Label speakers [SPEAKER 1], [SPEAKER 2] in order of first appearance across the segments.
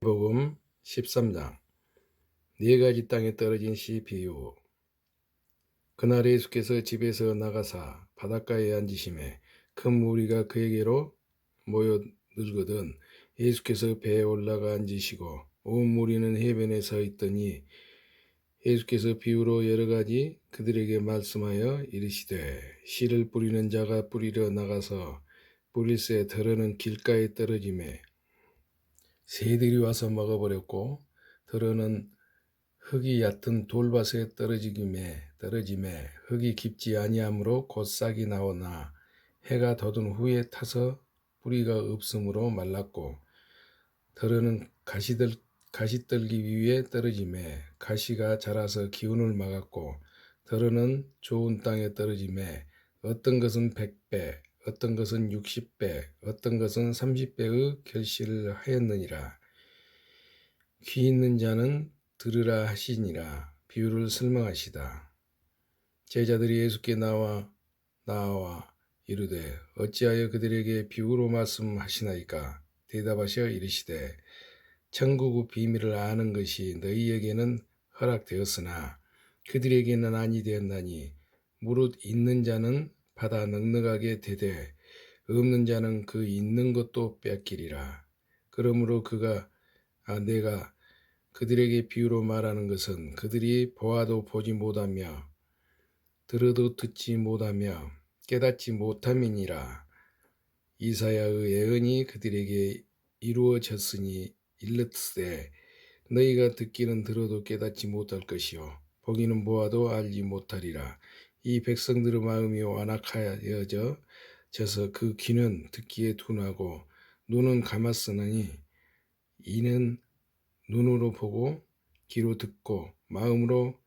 [SPEAKER 1] 복음 13장 네 가지 땅에 떨어진 씨 비유. 그날 예수께서 집에서 나가사 바닷가에 앉으심에 큰 무리가 그에게로 모여 늘거든 예수께서 배에 올라가 앉으시고 온 무리는 해변에 서 있더니 예수께서 비유로 여러 가지 그들에게 말씀하여 이르시되 씨를 뿌리는 자가 뿌리러 나가서 뿌릴새 더러는 길가에 떨어지매 새들이 와서 먹어버렸고 더러는 흙이 얕은 돌밭에 떨어짐에 흙이 깊지 아니하므로 곧 싹이 나오나 해가 돋은 후에 타서 뿌리가 없으므로 말랐고 더러는 가시떨기 위에 떨어짐에 가시가 자라서 기운을 막았고 더러는 좋은 땅에 떨어짐에 어떤 것은 100배 어떤 것은 60배 어떤 것은 30배의 결실을 하였느니라. 귀 있는 자는 들으라 하시니라. 비유를 설명하시다. 제자들이 예수께 나와 이르되 어찌하여 그들에게 비유로 말씀하시나이까. 대답하셔 이르시되 천국의 비밀을 아는 것이 너희에게는 허락되었으나 그들에게는 아니 되었나니 무릇 있는 자는 받아 넉넉하게 되되 없는 자는 그 있는 것도 뺏기리라. 그러므로 내가 그들에게 비유로 말하는 것은 그들이 보아도 보지 못하며 들어도 듣지 못하며 깨닫지 못함이니라. 이사야의 예언이 그들에게 이루어졌으니 일렀으되 너희가 듣기는 들어도 깨닫지 못할 것이요 보기는 보아도 알지 못하리라. 이 백성들의 마음이 완악하여져서 그 귀는 듣기에 둔하고 눈은 감았으니 이는 눈으로 보고 귀로 듣고 마음으로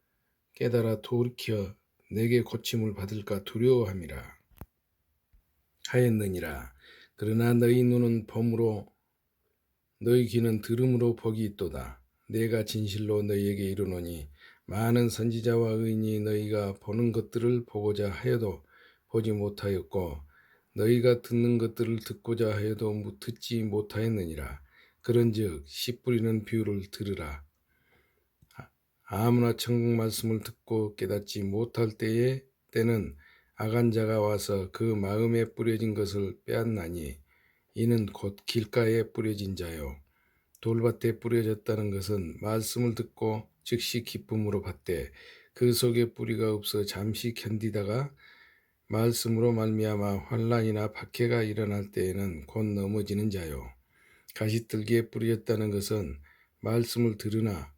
[SPEAKER 1] 깨달아 돌이켜 내게 고침을 받을까 두려워함이라 하였느니라. 그러나 너희 눈은 봄으로 너희 귀는 들음으로 복이 있도다. 내가 진실로 너희에게 이르노니 많은 선지자와 의인이 너희가 보는 것들을 보고자 하여도 보지 못하였고 너희가 듣는 것들을 듣고자 하여도 듣지 못하였느니라. 그런즉 씨 뿌리는 비유를 들으라. 아무나 천국 말씀을 듣고 깨닫지 못할 때는 악한 자가 와서 그 마음에 뿌려진 것을 빼앗나니 이는 곧 길가에 뿌려진 자요 돌밭에 뿌려졌다는 것은 말씀을 듣고 즉시 기쁨으로 받되 그 속에 뿌리가 없어 잠시 견디다가 말씀으로 말미암아 환난이나 박해가 일어날 때에는 곧 넘어지는 자요 가시떨기에 뿌려졌다는 것은 말씀을 들으나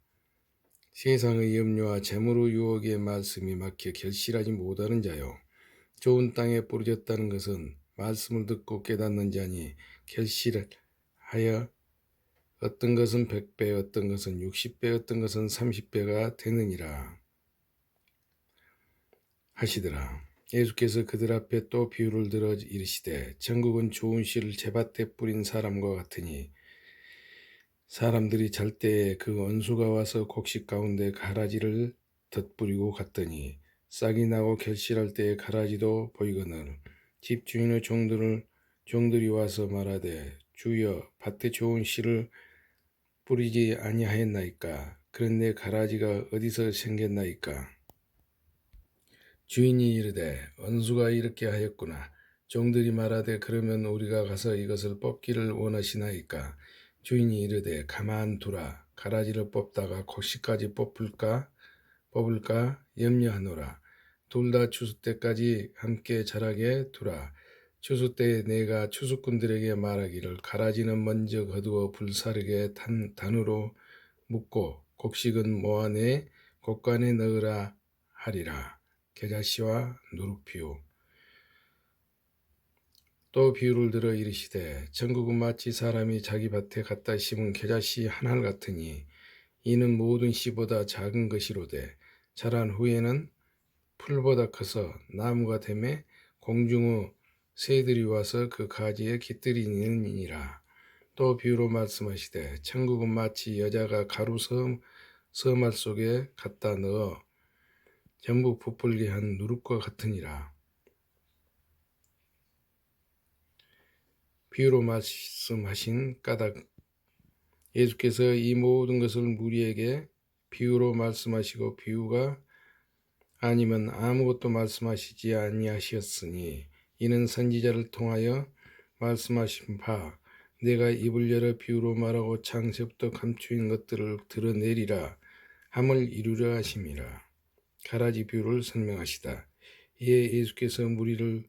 [SPEAKER 1] 세상의 염려와 재물의 유혹의 말씀이 막혀 결실하지 못하는 자요. 좋은 땅에 뿌려졌다는 것은 말씀을 듣고 깨닫는 자니 결실하여 어떤 것은 100배, 어떤 것은 60배, 어떤 것은 30배가 되느니라 하시더라. 예수께서 그들 앞에 또 비유를 들어 이르시되 천국은 좋은 씨를 제밭에 뿌린 사람과 같으니 사람들이 잘 때에 그 원수가 와서 곡식 가운데 가라지를 덧뿌리고 갔더니 싹이 나고 결실할 때에 가라지도 보이거늘 집주인의 종들이 와서 말하되 주여 밭에 좋은 씨를 뿌리지 아니하였나이까. 그런데 가라지가 어디서 생겼나이까. 주인이 이르되 원수가 이렇게 하였구나. 종들이 말하되 그러면 우리가 가서 이것을 뽑기를 원하시나이까. 주인이 이르되 가만두라. 가라지를 뽑다가 곡식까지 뽑을까 염려하노라. 둘 다 추수 때까지 함께 자라게 두라. 추수 때에 내가 추수꾼들에게 말하기를 가라지는 먼저 거두어 불사르게 단으로 묶고 곡식은 모아내 곡간에 넣으라 하리라. 겨자씨와 누룩비유. 또 비유를 들어 이르시되 천국은 마치 사람이 자기 밭에 갖다 심은 겨자씨 한 알 같으니 이는 모든 씨보다 작은 것이로되 자란 후에는 풀보다 커서 나무가 되매 공중의 새들이 와서 그 가지에 깃들이느니라. 또 비유로 말씀하시되 천국은 마치 여자가 가루 서말 속에 갖다 넣어 전부 부풀게 한 누룩과 같으니라. 비유로 말씀하신 까닭. 예수께서 이 모든 것을 무리에게 비유로 말씀하시고 비유가 아니면 아무것도 말씀하시지 아니하셨으니 이는 선지자를 통하여 말씀하신 바 내가 입을 열어 비유로 말하고 창세부터 감추인 것들을 드러내리라 함을 이루려 하심이라. 가라지 비유를 설명하시다. 이에 예수께서 무리를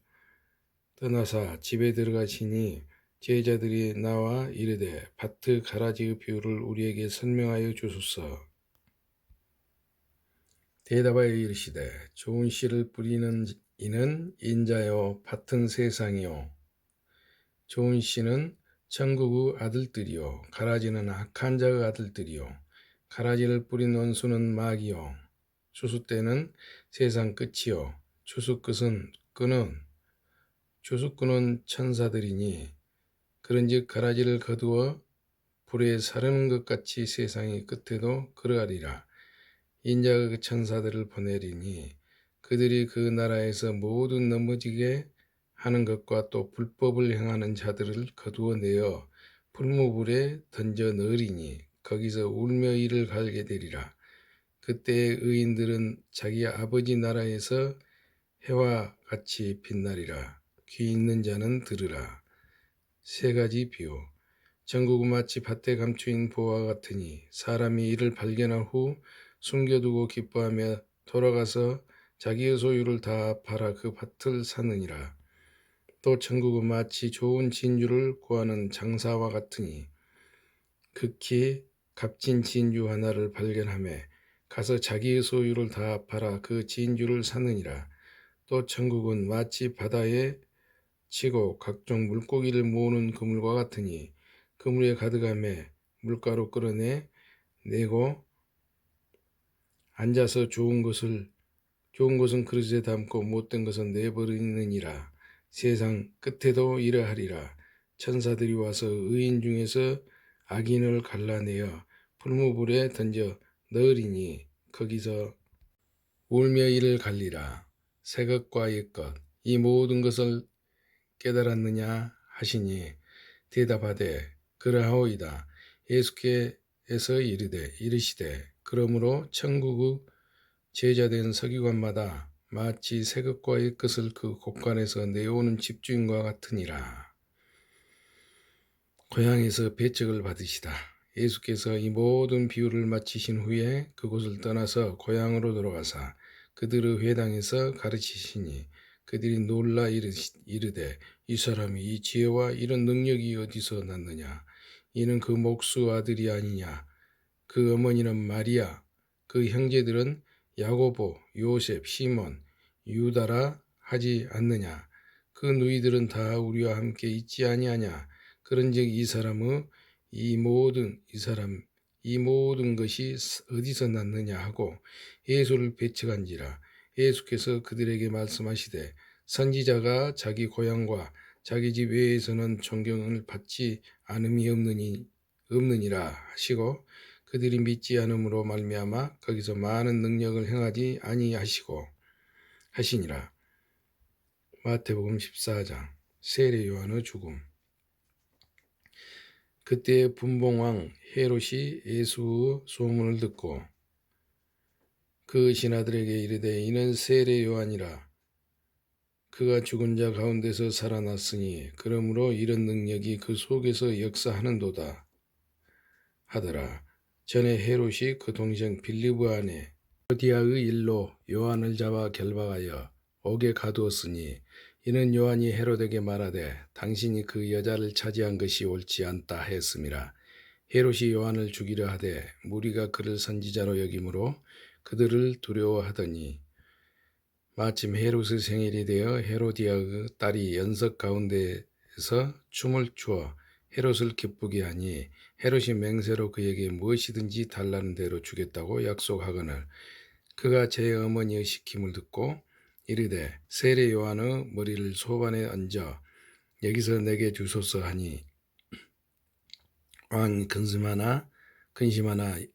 [SPEAKER 1] 떠나사 집에 들어가시니 제자들이 나와 이르되 밭의 가라지의 비유를 우리에게 설명하여 주소서. 대답하여 이르시되 좋은 씨를 뿌리는 이는 인자요 밭은 세상이요 좋은 씨는 천국의 아들들이요 가라지는 악한 자의 아들들이요 가라지를 뿌린 원수는 마귀요 추수 때는 세상 끝이요 추수 끄는 천사들이니 그런즉 가라지를 거두어 불에 사르는 것 같이 세상의 끝에도 그러하리라. 인자가 그 천사들을 보내리니 그들이 그 나라에서 모두 넘어지게 하는 것과 또 불법을 행하는 자들을 거두어 내어 풀무불에 던져 넣으리니 거기서 울며 이를 갈게 되리라. 그때 의인들은 자기 아버지 나라에서 해와 같이 빛나리라. 귀 있는 자는 들으라. 세 가지 비유. 전국은 마치 밭에 감추인 보화 같으니 사람이 이를 발견한 후 숨겨두고 기뻐하며 돌아가서 자기의 소유를 다 팔아 그 밭을 사느니라. 또 천국은 마치 좋은 진주를 구하는 장사와 같으니 극히 값진 진주 하나를 발견하며 가서 자기의 소유를 다 팔아 그 진주를 사느니라. 또 천국은 마치 바다에 치고 각종 물고기를 모으는 그물과 같으니 그물에 가득하며 물가로 끌어내 내고 앉아서 좋은 것은 그릇에 담고 못된 것은 내버리느니라. 세상 끝에도 이러하리라. 천사들이 와서 의인 중에서 악인을 갈라내어 풀무불에 던져 넣으리니 거기서 울며 이를 갈리라. 새 것과 옛 것 이 모든 것을 깨달았느냐 하시니 대답하되 그러하오이다. 예수께서 이르시되 그러므로 천국의 제자된 서기관마다 마치 새 것과 옛 것을 그 곳간에서 내오는 집주인과 같으니라. 고향에서 배척을 받으시다. 예수께서 이 모든 비유를 마치신 후에 그곳을 떠나서 고향으로 돌아가사 그들의 회당에서 가르치시니 그들이 놀라 이르되 이 사람이 이 지혜와 이런 능력이 어디서 났느냐? 이는 그 목수 아들이 아니냐? 그 어머니는 마리아, 그 형제들은 야고보, 요셉, 시몬, 유다라 하지 않느냐? 그 누이들은 다 우리와 함께 있지 아니하냐? 그런즉 이 모든 것이 어디서 났느냐 하고 예수를 배척한지라. 예수께서 그들에게 말씀하시되 선지자가 자기 고향과 자기 집 외에서는 존경을 받지 않음이 없느니라 하시고 그들이 믿지 않음으로 말미암아 거기서 많은 능력을 행하지 아니하시고 하시니라. 마태복음 14장. 세례 요한의 죽음. 그때 분봉왕 헤롯이 예수의 소문을 듣고 그 신하들에게 이르되 이는 세례 요한이라. 그가 죽은 자 가운데서 살아났으니 그러므로 이런 능력이 그 속에서 역사하는도다 하더라. 전에 헤롯이 그 동생 빌립의 아내 헤로디아의 일로 요한을 잡아 결박하여 옥에 가두었으니 이는 요한이 헤롯에게 말하되 당신이 그 여자를 차지한 것이 옳지 않다 했음이라. 헤롯이 요한을 죽이려 하되 무리가 그를 선지자로 여김으로 그들을 두려워하더니 마침 헤롯의 생일이 되어 헤로디아의 딸이 연석 가운데에서 춤을 추어 헤롯을 기쁘게 하니 헤롯이 맹세로 그에게 무엇이든지 달라는 대로 주겠다고 약속하거늘 그가 제 어머니의 시킴을 듣고 이르되 세례 요한의 머리를 소반에 얹어 여기서 내게 주소서 하니 왕이 근심하나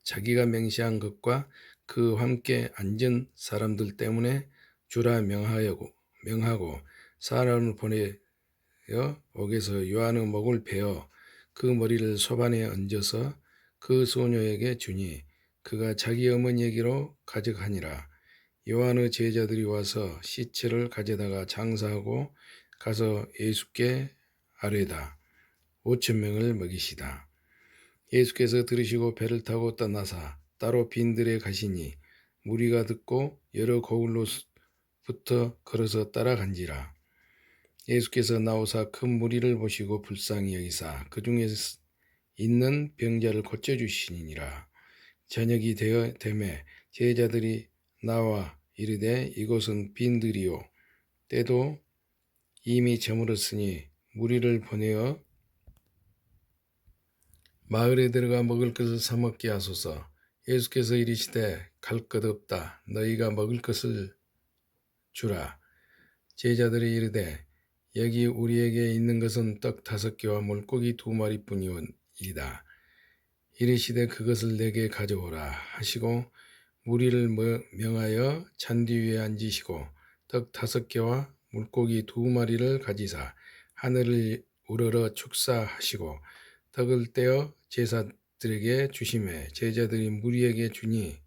[SPEAKER 1] 자기가 맹세한 것과 그 함께 앉은 사람들 때문에 주라 명하고 사람을 보내어 옥에서 요한의 목을 베어 그 머리를 소반에 얹어서 그 소녀에게 주니 그가 자기 어머니에게로 가져가니라. 요한의 제자들이 와서 시체를 가져다가 장사하고 가서 예수께 아뢰다 5천 명을 먹이시다. 예수께서 들으시고 배를 타고 떠나사 따로 빈들에 가시니 무리가 듣고 여러 거울로부터 걸어서 따라간지라. 예수께서 나오사 큰 무리를 보시고 불쌍히 여기사 그 중에 있는 병자를 고쳐주시니라. 저녁이 되어 됨에 제자들이 나와 이르되 이곳은 빈들이요 때도 이미 저물었으니 무리를 보내어 마을에 들어가 먹을 것을 사 먹게 하소서. 예수께서 이르시되 갈 것 없다. 너희가 먹을 것을 주라. 제자들이 이르되 여기 우리에게 있는 것은 떡 5개와 물고기 2마리뿐이오이다. 이르시되 그것을 내게 가져오라 하시고 무리를 명하여 잔디 위에 앉으시고 떡 5개와 물고기 2마리를 가지사 하늘을 우러러 축사하시고 떡을 떼어 제사들에게 주시매 제자들이 무리에게 주니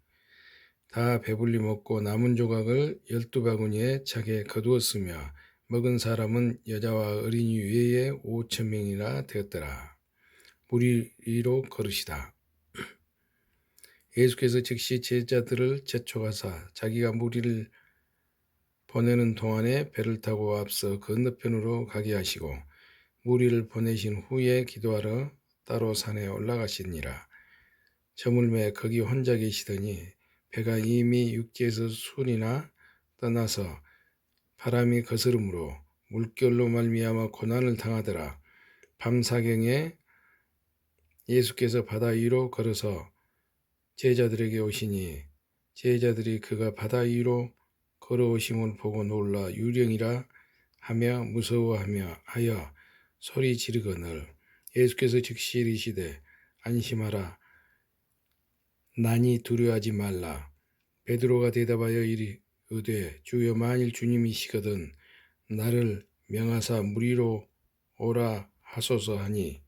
[SPEAKER 1] 다 배불리 먹고 남은 조각을 12바구니에 차게 거두었으며 먹은 사람은 여자와 어린이 외에 5천 명이나 되었더라. 무리로 걸으시다. 예수께서 즉시 제자들을 재촉하사 자기가 무리를 보내는 동안에 배를 타고 앞서 건너편으로 가게 하시고 무리를 보내신 후에 기도하러 따로 산에 올라가시니라. 저물매 거기 혼자 계시더니 배가 이미 육지에서 순이나 떠나서 바람이 거스름으로 물결로 말미암아 고난을 당하더라. 밤사경에 예수께서 바다 위로 걸어서 제자들에게 오시니 제자들이 그가 바다 위로 걸어오심을 보고 놀라 유령이라 하며 무서워하며 하여 소리 지르거늘 예수께서 즉시 이르시되 안심하라 나니 두려워하지 말라. 베드로가 대답하여 이르되 주여 만일 주님이시거든 나를 명하사 물 위로 오라 하소서 하니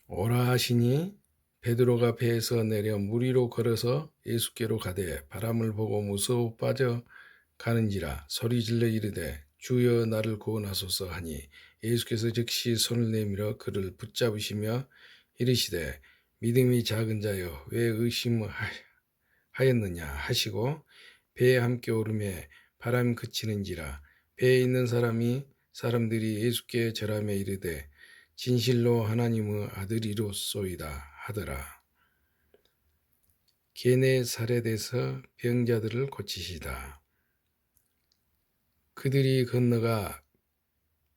[SPEAKER 1] 오라 하시니 베드로가 배에서 내려 물 위로 걸어서 예수께로 가되 바람을 보고 무서워 빠져 가는지라 소리질러 이르되 주여 나를 구원하소서 하니 예수께서 즉시 손을 내밀어 그를 붙잡으시며 이르시되 믿음이 작은 자여 왜 의심하였느냐 하시고 배에 함께 오르매 바람 그치는지라 배에 있는 사람들이 예수께 절하며 이르되 진실로 하나님의 아들이로소이다 하더라. 게네사렛에서 병자들을 고치시다. 그들이 건너가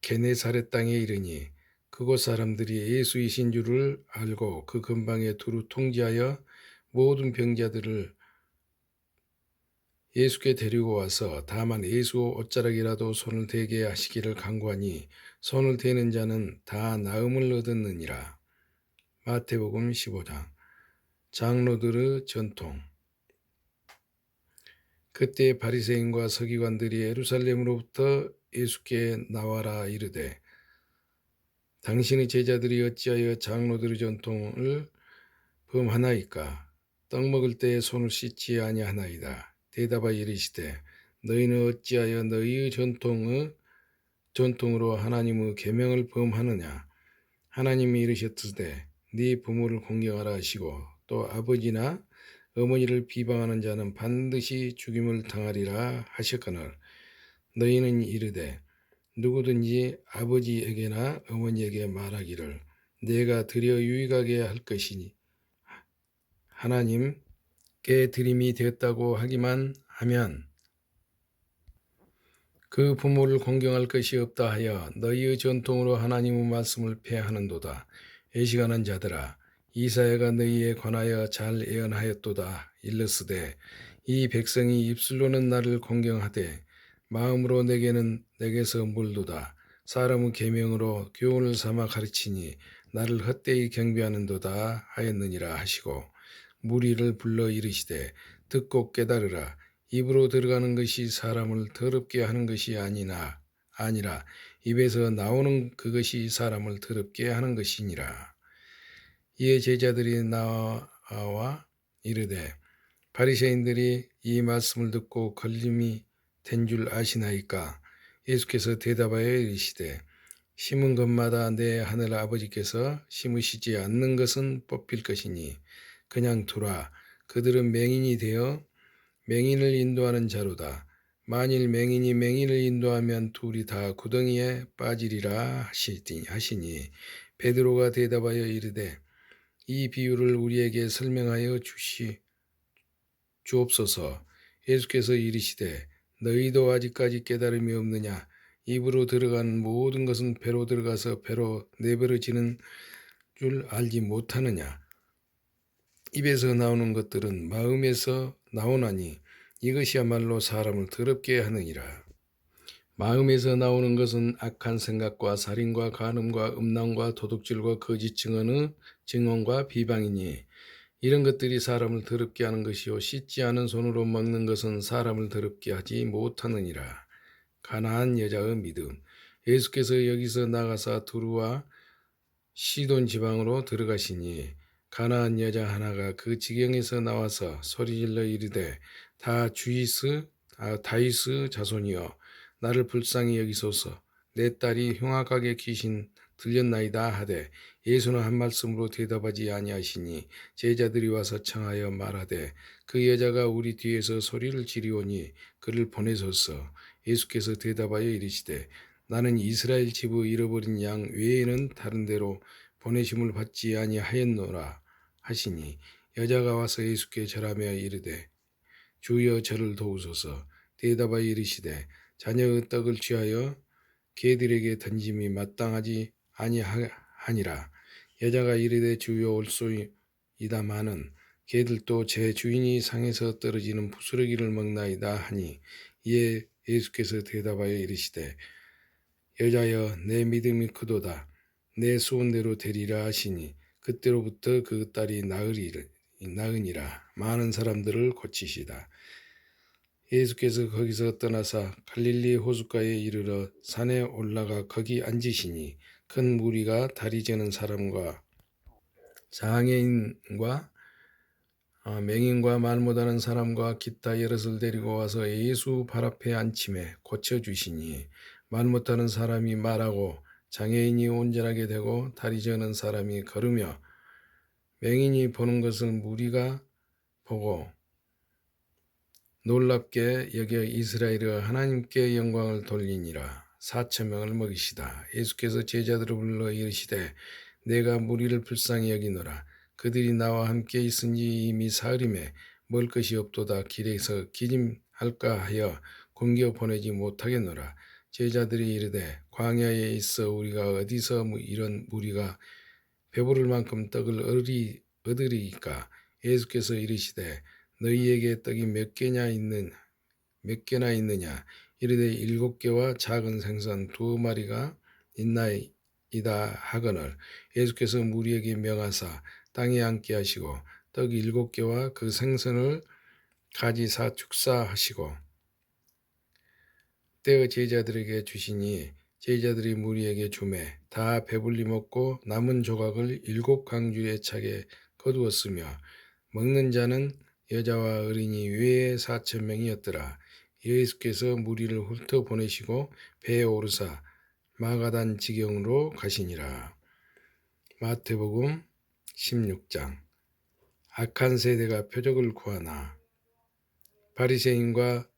[SPEAKER 1] 게네사렛 땅에 이르니 그곳 사람들이 예수이신 줄을 알고 그 근방에 두루 통지하여 모든 병자들을 예수께 데리고 와서 다만 예수 옷자락이라도 손을 대게 하시기를 간구하니 손을 대는 자는 다 나음을 얻었느니라. 마태복음 15장. 장로들의 전통. 그때 바리새인과 서기관들이 예루살렘으로부터 예수께 나와라 이르되 당신의 제자들이 어찌하여 장로들의 전통을 범하나이까? 떡 먹을 때에 손을 씻지 아니하나이다. 대답하여 이르시되 너희는 어찌하여 너희의 전통으로 하나님의 계명을 범하느냐? 하나님이 이르셨으되 네 부모를 공경하라 하시고 또 아버지나 어머니를 비방하는 자는 반드시 죽임을 당하리라 하셨거늘 너희는 이르되 누구든지 아버지에게나 어머니에게 말하기를 내가 드려 유익하게 할 것이니 하나님께 드림이 되었다고 하기만 하면 그 부모를 공경할 것이 없다 하여 너희의 전통으로 하나님의 말씀을 폐하는도다. 애식하는 자들아 이사야가 너희에 관하여 잘 예언하였도다. 일렀으되 이 백성이 입술로는 나를 공경하되 마음으로 내게서 멀도다. 사람의 계명으로 교훈을 삼아 가르치니 나를 헛되이 경배하는도다 하였느니라 하시고 무리를 불러 이르시되 듣고 깨달으라. 입으로 들어가는 것이 사람을 더럽게 하는 것이 아니나 아니라 입에서 나오는 그것이 사람을 더럽게 하는 것이니라. 이에 제자들이 나와 이르되 바리새인들이 이 말씀을 듣고 걸림이 된 줄 아시나이까? 예수께서 대답하여 이르시되 심은 것마다 내 하늘 아버지께서 심으시지 않는 것은 뽑힐 것이니 그냥 두라. 그들은 맹인이 되어 맹인을 인도하는 자로다. 만일 맹인이 맹인을 인도하면 둘이 다 구덩이에 빠지리라 하시니 베드로가 대답하여 이르되 이 비유를 우리에게 설명하여 주옵소서. 예수께서 이르시되 너희도 아직까지 깨달음이 없느냐? 입으로 들어가는 모든 것은 배로 들어가서 배로 내버려지는 줄 알지 못하느냐? 입에서 나오는 것들은 마음에서 나오나니 이것이야말로 사람을 더럽게 하느니라. 마음에서 나오는 것은 악한 생각과 살인과 간음과 음란과 도둑질과 거짓 증언과 비방이니 이런 것들이 사람을 더럽게 하는 것이요 씻지 않은 손으로 먹는 것은 사람을 더럽게 하지 못하느니라. 가나안 여자의 믿음. 예수께서 여기서 나가사 두루와 시돈 지방으로 들어가시니 가나안 여자 하나가 그 지경에서 나와서 소리질러 이르되 다윗의 자손이여 나를 불쌍히 여기소서. 내 딸이 흉악하게 귀신 들렸나이다 하되 예수는 한 말씀으로 대답하지 아니하시니 제자들이 와서 청하여 말하되 그 여자가 우리 뒤에서 소리를 지르오니 그를 보내소서. 예수께서 대답하여 이르시되 나는 이스라엘 집의 잃어버린 양 외에는 다른 데로 보내심을 받지 아니하였노라 하시니 여자가 와서 예수께 절하며 이르되 주여 저를 도우소서. 대답하여 이르시되 자녀의 떡을 취하여 개들에게 던짐이 마땅하지 아니하니라. 여자가 이르되 주여 올소이다마는 개들도 제 주인이 상에서 떨어지는 부스러기를 먹나이다 하니 이에 예수께서 대답하여 이르시되 여자여 내 믿음이 크도다. 내 소원대로 되리라 하시니 그때로부터 그 딸이 나으니라. 많은 사람들을 고치시다. 예수께서 거기서 떠나사 갈릴리 호숫가에 이르러 산에 올라가 거기 앉으시니 큰 무리가 다리 저는 사람과 장애인과 맹인과 말 못하는 사람과 기타 여럿을 데리고 와서 예수 발 앞에 앉힘에 고쳐주시니 말 못하는 사람이 말하고 장애인이 온전하게 되고 다리 저는 사람이 걸으며 맹인이 보는 것을 무리가 보고 놀랍게 여겨 이스라엘의 하나님께 영광을 돌리니라. 4,000명을 먹이시다. 예수께서 제자들을 불러 이르시되 내가 무리를 불쌍히 여기노라. 그들이 나와 함께 있은지 이미 사흘임에 먹을 것이 없도다. 길에서 기짐할까 하여 굶겨 보내지 못하겠노라. 제자들이 이르되 광야에 있어 우리가 어디서 이런 무리가 배부를 만큼 떡을 얻으리이까? 예수께서 이르시되 너희에게 떡이 몇 개나 있느냐? 이르되 7개와 작은 생선 2마리가 있나이다 하거늘. 예수께서 무리에게 명하사 땅에 앉게 하시고 떡 7개와 그 생선을 가지사 축사하시고 떼어 제자들에게 주시니 제자들이 무리에게 주매 다 배불리 먹고 남은 조각을 7강주에 차게 거두었으며 먹는 자는 여자와 어린이 외에 4,000명이었더라. 예수께서 무리를 훑어 보내시고 배에 오르사 마가단 지경으로 가시니라. 마태복음 16장. 악한 세대가 표적을 구하나. 바리새인과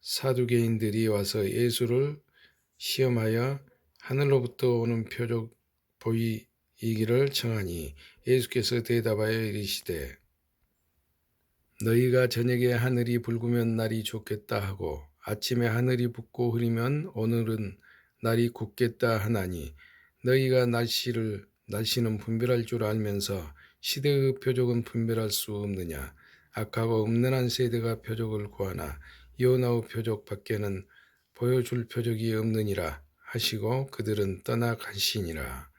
[SPEAKER 1] 사두개인들이 와서 예수를 시험하여 하늘로부터 오는 표적 보이기를 청하니 예수께서 대답하여 이르시되 너희가 저녁에 하늘이 붉으면 날이 좋겠다 하고 아침에 하늘이 붓고 흐리면 오늘은 날이 굳겠다 하나니 너희가 날씨는 분별할 줄 알면서 시대의 표적은 분별할 수 없느냐. 악하고 음란한 세대가 표적을 구하나 요나의 표적 밖에는 보여줄 표적이 없느니라 하시고 그들은 떠나가시니라.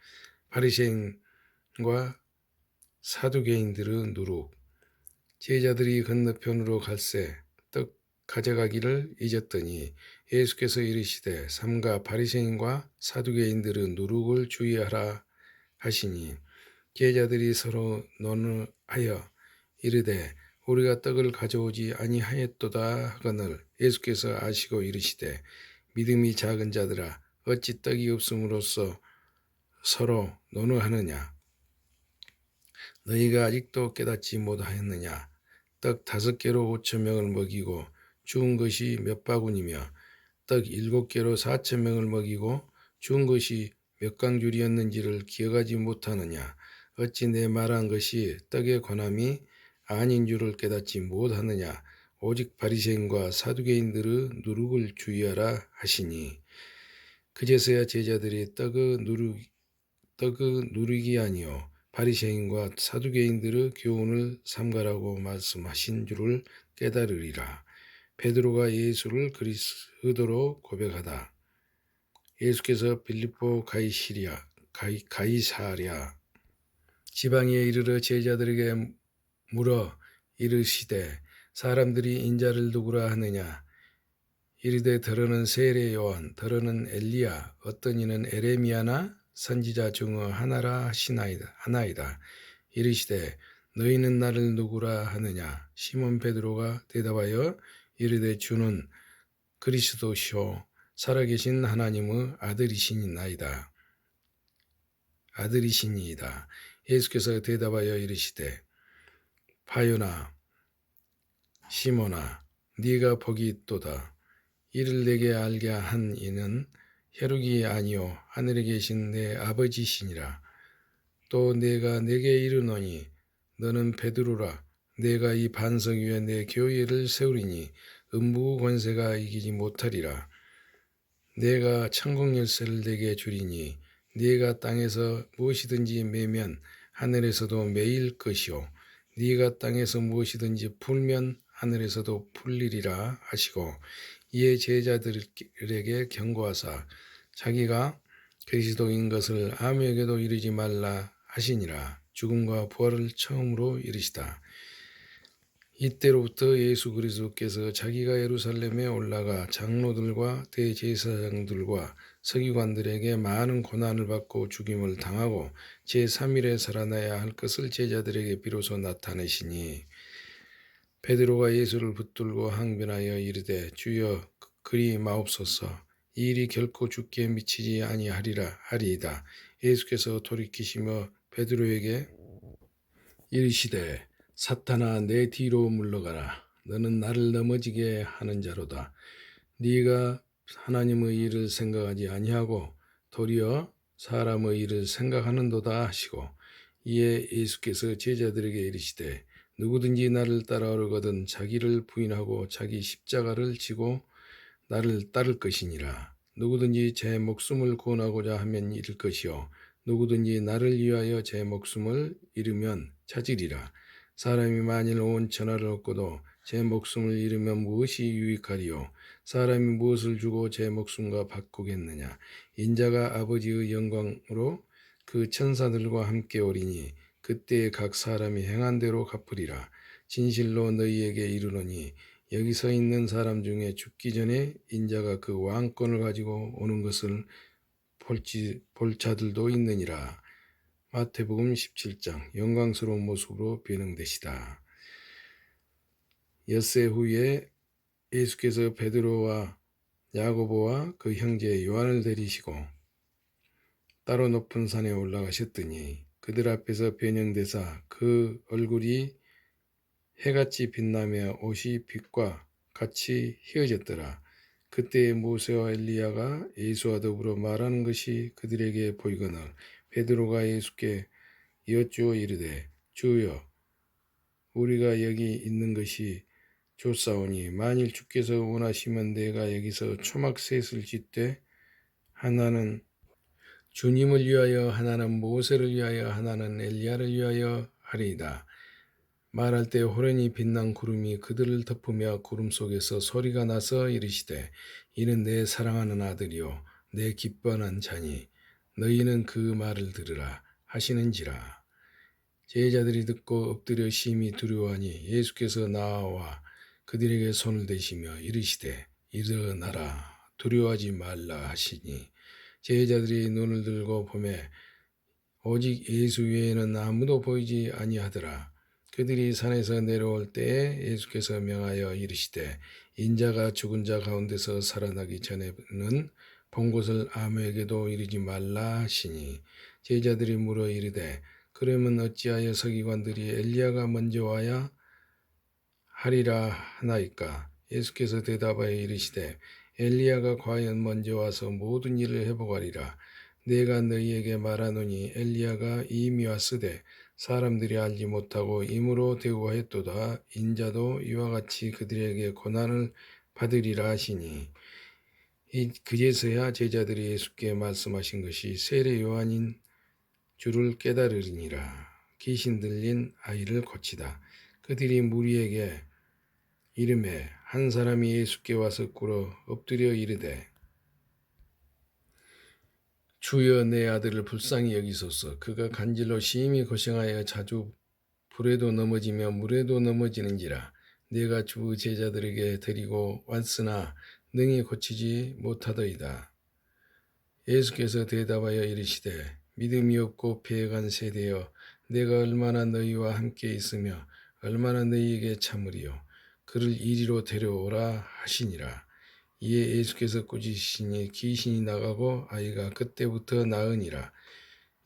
[SPEAKER 1] 바리새인과 사두개인들의 누룩. 제자들이 건너편으로 갈새 떡 가져가기를 잊었더니 예수께서 이르시되 삼가 바리새인과 사두개인들은 누룩을 주의하라 하시니 제자들이 서로 논하여 이르되 우리가 떡을 가져오지 아니하였도다 하거늘 예수께서 아시고 이르시되 믿음이 작은 자들아 어찌 떡이 없음으로써 서로 논의하느냐 너희가 아직도 깨닫지 못하였느냐 떡 5개로 5,000명을 먹이고 주운 것이 몇 바구니며 떡 7개로 4,000명을 먹이고 주운 것이 몇 강줄이었는지를 기억하지 못하느냐 어찌 내 말한 것이 떡의 권함이 아닌 줄을 깨닫지 못하느냐 오직 바리새인과 사두개인들의 누룩을 주의하라 하시니 그제서야 제자들이 떡의 누룩이 아니요 바리새인과 사두개인들의 교훈을 삼가라고 말씀하신 줄을 깨달으리라. 베드로가 예수를 그리스도로 고백하다. 예수께서 빌립보 가이사랴 지방에 이르러 제자들에게 물어 이르시되 사람들이 인자를 누구라 하느냐 이르되 더러는 세례 요한 더러는 엘리야 어떤 이는 에레미야나 선지자 중의 하나라 하나이다. 이르시되 너희는 나를 누구라 하느냐 시몬 베드로가 대답하여 이르되 주는 그리스도시요 살아계신 하나님의 아들이시니이다. 예수께서 대답하여 이르시되 바요나 시몬아 네가 복이 있도다. 이를 내게 알게 한 이는 혈육이 아니요 하늘에 계신 내 아버지시니라. 또 내가 내게 이르노니 너는 베드로라. 내가 이 반석 위에 내 교회를 세우리니 음부 권세가 이기지 못하리라. 내가 천국 열쇠를 내게 주리니 네가 땅에서 무엇이든지 매면 하늘에서도 매일 것이요 네가 땅에서 무엇이든지 풀면 하늘에서도 풀리리라 하시고 이에 제자들에게 경고하사 자기가 그리스도인 것을 아무에게도 이르지 말라 하시니라. 죽음과 부활을 처음으로 이르시다. 이때로부터 예수 그리스도께서 자기가 예루살렘에 올라가 장로들과 대제사장들과 서기관들에게 많은 고난을 받고 죽임을 당하고 제3일에 살아나야 할 것을 제자들에게 비로소 나타내시니 베드로가 예수를 붙들고 항변하여 이르되 주여 그리 마옵소서 이 일이 결코 죽게 미치지 아니하리라 하리이다. 예수께서 돌이키시며 베드로에게 이르시되 사탄아 내 뒤로 물러가라. 너는 나를 넘어지게 하는 자로다. 네가 하나님의 일을 생각하지 아니하고 도리어 사람의 일을 생각하는도다 하시고 이에 예수께서 제자들에게 이르시되 누구든지 나를 따라오려거든 자기를 부인하고 자기 십자가를 지고 나를 따를 것이니라. 누구든지 제 목숨을 구원하고자 하면 잃을 것이요 누구든지 나를 위하여 제 목숨을 잃으면 찾으리라. 사람이 만일 온 천하를 얻고도 제 목숨을 잃으면 무엇이 유익하리요? 사람이 무엇을 주고 제 목숨과 바꾸겠느냐? 인자가 아버지의 영광으로 그 천사들과 함께 오리니 그때에 각 사람이 행한 대로 갚으리라. 진실로 너희에게 이르노니 여기 서 있는 사람 중에 죽기 전에 인자가 그 왕권을 가지고 오는 것을 볼 자들도 있느니라. 마태복음 17장 영광스러운 모습으로 변형되시다. 엿새 후에 예수께서 베드로와 야고보와 그 형제 요한을 데리시고 따로 높은 산에 올라가셨더니 그들 앞에서 변형되사 그 얼굴이 해같이 빛나며 옷이 빛과 같이 휘어졌더라. 그때 모세와 엘리야가 예수와 더불어 말하는 것이 그들에게 보이거늘 베드로가 예수께 여쭈어 이르되 주여 우리가 여기 있는 것이 좋사오니 만일 주께서 원하시면 내가 여기서 초막셋을 짓되 하나는 주님을 위하여 하나는 모세를 위하여 하나는 엘리야를 위하여 하리이다. 말할 때 호련히 빛난 구름이 그들을 덮으며 구름 속에서 소리가 나서 이르시되 이는 내 사랑하는 아들이요 내 기뻐하는 자니 너희는 그 말을 들으라 하시는지라. 제자들이 듣고 엎드려 심히 두려워하니 예수께서 나와 그들에게 손을 대시며 이르시되 일어나라 두려워하지 말라 하시니 제자들이 눈을 들고 보매 오직 예수 외에는 아무도 보이지 아니하더라. 그들이 산에서 내려올 때에 예수께서 명하여 이르시되 인자가 죽은 자 가운데서 살아나기 전에는 본 것을 아무에게도 이르지 말라 하시니 제자들이 물어 이르되 그러면 어찌하여 서기관들이 엘리야가 먼저 와야 하리라 하나이까? 예수께서 대답하여 이르시되 엘리야가 과연 먼저 와서 모든 일을 회복하리라. 내가 너희에게 말하노니 엘리야가 이미 왔으되 사람들이 알지 못하고 임으로 대우하였도다. 인자도 이와 같이 그들에게 고난을 받으리라 하시니 그제서야 제자들이 예수께 말씀하신 것이 세례 요한인 줄을 깨달으리니라. 귀신 들린 아이를 고치다. 그들이 무리에게 이름에 한 사람이 예수께 와서 꿇어 엎드려 이르되 주여 내 아들을 불쌍히 여기소서. 그가 간질로 심히 고생하여 자주 불에도 넘어지며 물에도 넘어지는지라. 내가 주 제자들에게 데리고 왔으나 능히 고치지 못하더이다. 예수께서 대답하여 이르시되 믿음이 없고 패해간 세대여 내가 얼마나 너희와 함께 있으며 얼마나 너희에게 참으리요. 그를 이리로 데려오라 하시니라. 이에 예수께서 꾸짖으시니 귀신이 나가고 아이가 그때부터 나으니라.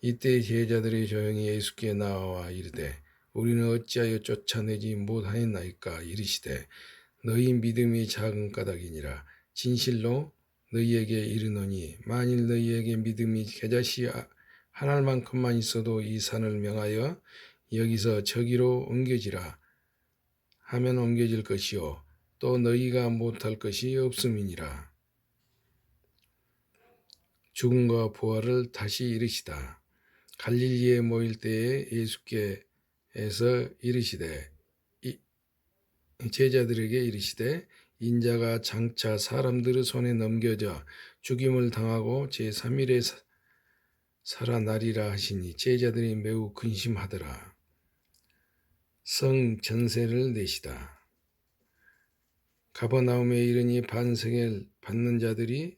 [SPEAKER 1] 이때 제자들이 조용히 예수께 나와 이르되 우리는 어찌하여 쫓아내지 못하였나이까? 이르시되 너희 믿음이 작은 까닭이니라. 진실로 너희에게 이르노니 만일 너희에게 믿음이 겨자씨 한 알만큼만 있어도 이 산을 명하여 여기서 저기로 옮겨지라 하면 옮겨질 것이요 또 너희가 못할 것이 없음이니라. 죽음과 부활을 다시 이르시다. 갈릴리에 모일 때에 예수께서 이르시되 제자들에게 이르시되 인자가 장차 사람들의 손에 넘겨져 죽임을 당하고 제3일에 살아나리라 하시니 제자들이 매우 근심하더라. 성 전세를 내시다. 가버나움에 이르니 반세겔 받는 자들이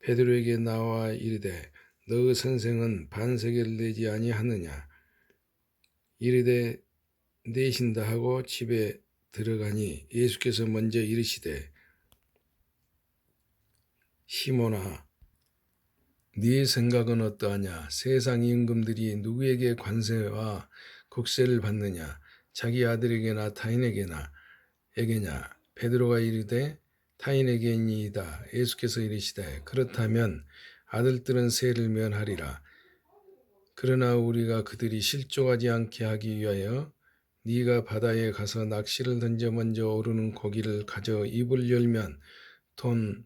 [SPEAKER 1] 베드로에게 나와 이르되 너의 선생은 반세겔 내지 아니하느냐? 이르되 내신다 하고 집에 들어가니 예수께서 먼저 이르시되 시몬아 네 생각은 어떠하냐? 세상 임금들이 누구에게 관세와 국세를 받느냐? 자기 아들에게나 타인에게냐? 베드로가 이르되 타인에게니이다. 예수께서 이르시되 그렇다면 아들들은 세를 면하리라. 그러나 우리가 그들이 실족하지 않게 하기 위하여 네가 바다에 가서 낚시를 던져 먼저 오르는 고기를 가져 입을 열면 돈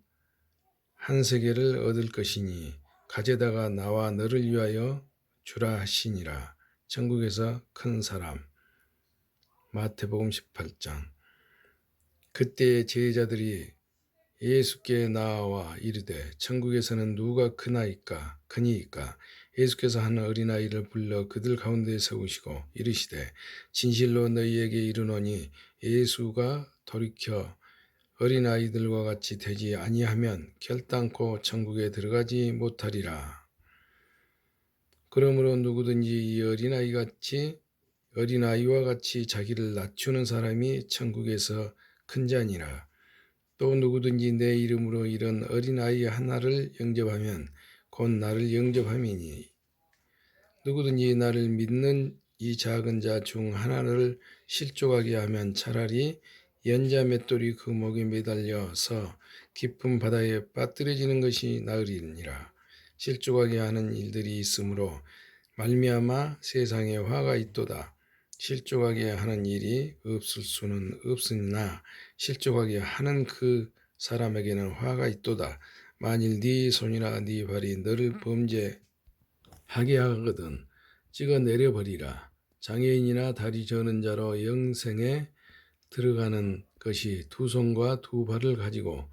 [SPEAKER 1] 한 세겔을 얻을 것이니 가져다가 나와 너를 위하여 주라 하시니라. 천국에서 큰 사람. 마태복음 18장. 그때 제자들이 예수께 나와 이르되 천국에서는 누가 크니이까? 예수께서 한 어린아이를 불러 그들 가운데 세우시고 이르시되 진실로 너희에게 이르노니 예수가 돌이켜 어린아이들과 같이 되지 아니하면 결단코 천국에 들어가지 못하리라. 그러므로 누구든지 이 어린아이와 같이 자기를 낮추는 사람이 천국에서 큰 자니라. 또 누구든지 내 이름으로 이런 어린아이 하나를 영접하면 곧 나를 영접함이니 누구든지 나를 믿는 이 작은 자 중 하나를 실족하게 하면 차라리 연자 맷돌이 그 목에 매달려서 깊은 바다에 빠뜨려지는 것이 나으리니라. 실족하게 하는 일들이 있으므로 말미암아 세상에 화가 있도다. 실족하게 하는 일이 없을 수는 없으나 실족하게 하는 그 사람에게는 화가 있도다. 만일 네 손이나 네 발이 너를 범죄하게 하거든 찍어 내려버리라. 장애인이나 다리 저는 자로 영생에 들어가는 것이 두 손과 두 발을 가지고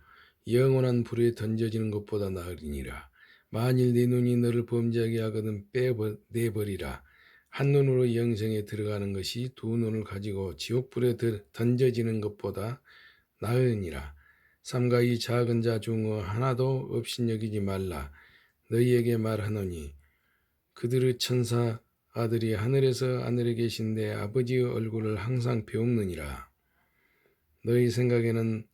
[SPEAKER 1] 영원한 불에 던져지는 것보다 나으리니라. 만일 네 눈이 너를 범죄하게 하거든 빼내버리라. 한눈으로 영생에 들어가는 것이 두 눈을 가지고 지옥불에 던져지는 것보다 나으니라. 삼가 이 작은 자 중에 하나도 업신여기지 말라. 너희에게 말하노니 그들의 천사 아들이 하늘에서 하늘에 계신 내 아버지의 얼굴을 항상 배움느니라. 너희 생각에는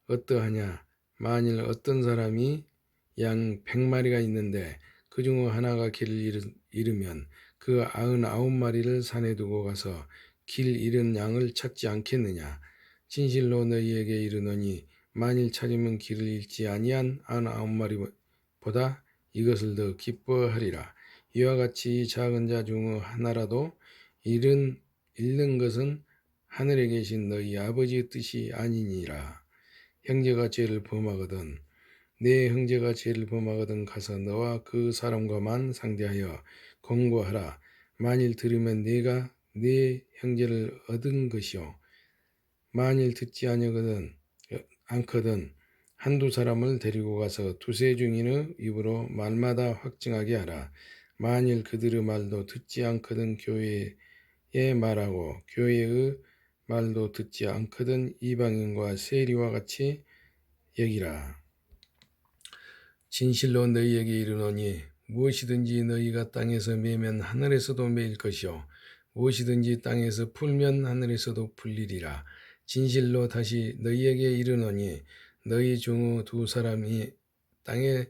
[SPEAKER 1] 어떠하냐? 만일 어떤 사람이 양 100마리가 있는데 그 중 하나가 길을 잃으면 그 99마리를 산에 두고 가서 길 잃은 양을 찾지 않겠느냐? 진실로 너희에게 이르노니 만일 찾으면 길을 잃지 아니한 99마리보다 이것을 더 기뻐하리라. 이와 같이 작은 자 중 하나라도 잃는 것은 하늘에 계신 너희 아버지의 뜻이 아니니라. 형제가 죄를 범하거든 내 형제가 죄를 범하거든 가서 너와 그 사람과만 상대하여 권고하라. 만일 들으면 네가 네 형제를 얻은 것이요 만일 듣지 않거든 한두 사람을 데리고 가서 두세 증인의 입으로 말마다 확증하게 하라. 만일 그들의 말도 듣지 않거든 교회에 말하고 교회의 말도 듣지 않거든 이방인과 세리와 같이 여기라. 진실로 너희에게 이르노니 무엇이든지 너희가 땅에서 매면 하늘에서도 매일 것이요 무엇이든지 땅에서 풀면 하늘에서도 풀리리라. 진실로 다시 너희에게 이르노니 너희 중 두 사람이 땅에서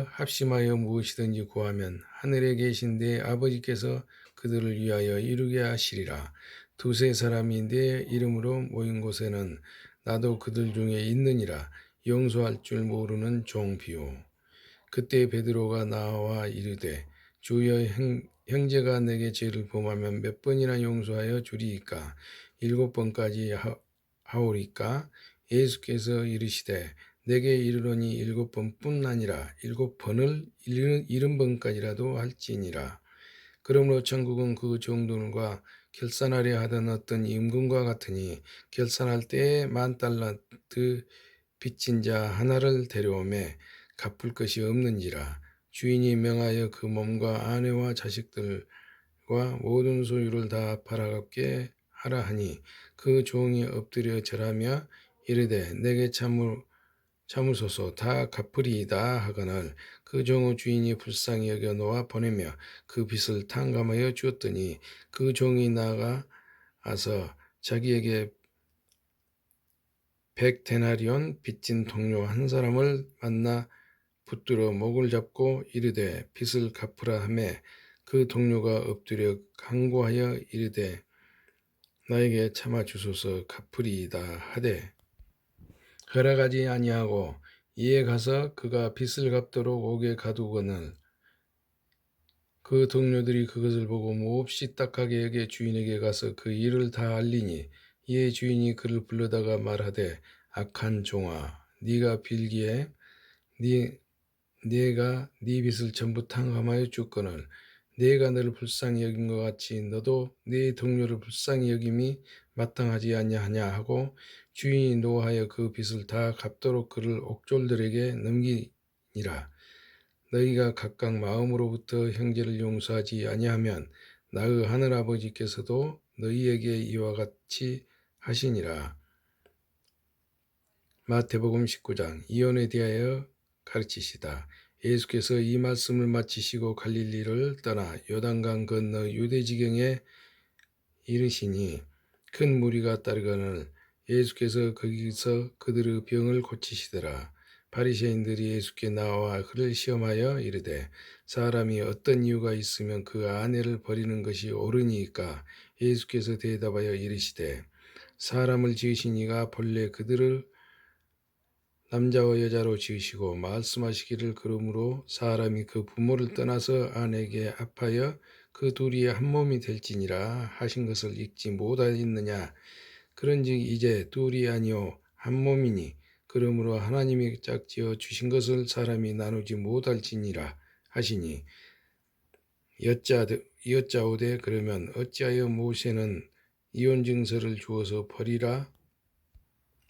[SPEAKER 1] 합심하여 무엇이든지 구하면 하늘에 계신 내 아버지께서 그들을 위하여 이루게 하시리라. 두세 사람이 내 이름으로 모인 곳에는 나도 그들 중에 있느니라. 용서할 줄 모르는 종비요. 그때 베드로가 나와 이르되 주여 형제가 내게 죄를 범하면 몇 번이나 용서하여 주리이까? 7번까지 하오리까? 예수께서 이르시되 내게 이르노니 7번뿐 아니라 7번을 70번까지라도 할지니라. 그러므로 천국은 그 종들과 결산하려 하던 어떤 임금과 같으니 결산할 때에 10,000달란트 빚진 자 하나를 데려오매 갚을 것이 없는지라. 주인이 명하여 그 몸과 아내와 자식들과 모든 소유를 다 팔아갚게 하라 하니 그 종이 엎드려 절하며 이르되 내게 참으소서 다 갚으리이다 하거늘 그 종의 주인이 불쌍히 여겨 놓아 보내며 그 빚을 탕감하여 주었더니 그 종이 나가서 자기에게 100데나리온 빚진 동료 한 사람을 만나 붙들어 목을 잡고 이르되 빚을 갚으라 하매 그 동료가 엎드려 간구하여 이르되 나에게 참아 주소서 갚으리이다 하되 허락하지 아니하고 이에 가서 그가 빚을 갚도록 옥에 가두거늘 그 동료들이 그것을 보고 몹시 딱하게 여겨 주인에게 가서 그 일을 다 알리니 이에 주인이 그를 불러다가 말하되 악한 종아 네가 빌기에 네가 네 빚을 전부 탕감하여 줬거늘 네가 너를 불쌍히 여긴 것 같이 너도 네 동료를 불쌍히 여김이 마땅하지 아니하냐 하고 주인이 노하여 그 빚을 다 갚도록 그를 옥졸들에게 넘기니라. 너희가 각각 마음으로부터 형제를 용서하지 아니하면 나의 하늘 아버지께서도 너희에게 이와 같이 하시니라. 마태복음 19장 이혼에 대하여 가르치시다. 예수께서 이 말씀을 마치시고 갈릴리를 떠나 요단강 건너 유대지경에 이르시니 큰 무리가 따르거늘 예수께서 거기서 그들의 병을 고치시더라. 바리새인들이 예수께 나와 그를 시험하여 이르되 사람이 어떤 이유가 있으면 그 아내를 버리는 것이 옳으니까? 예수께서 대답하여 이르시되 사람을 지으신 이가 본래 그들을 남자와 여자로 지으시고 말씀하시기를 그러므로 사람이 그 부모를 떠나서 아내에게 합하여 그 둘이 한 몸이 될지니라 하신 것을 읽지 못하였느냐. 그런즉 이제 둘이 아니요 한 몸이니 그러므로 하나님이 짝지어 주신 것을 사람이 나누지 못할지니라 하시니 여짜오되 그러면 어찌하여 모세는 이혼 증서를 주어서 버리라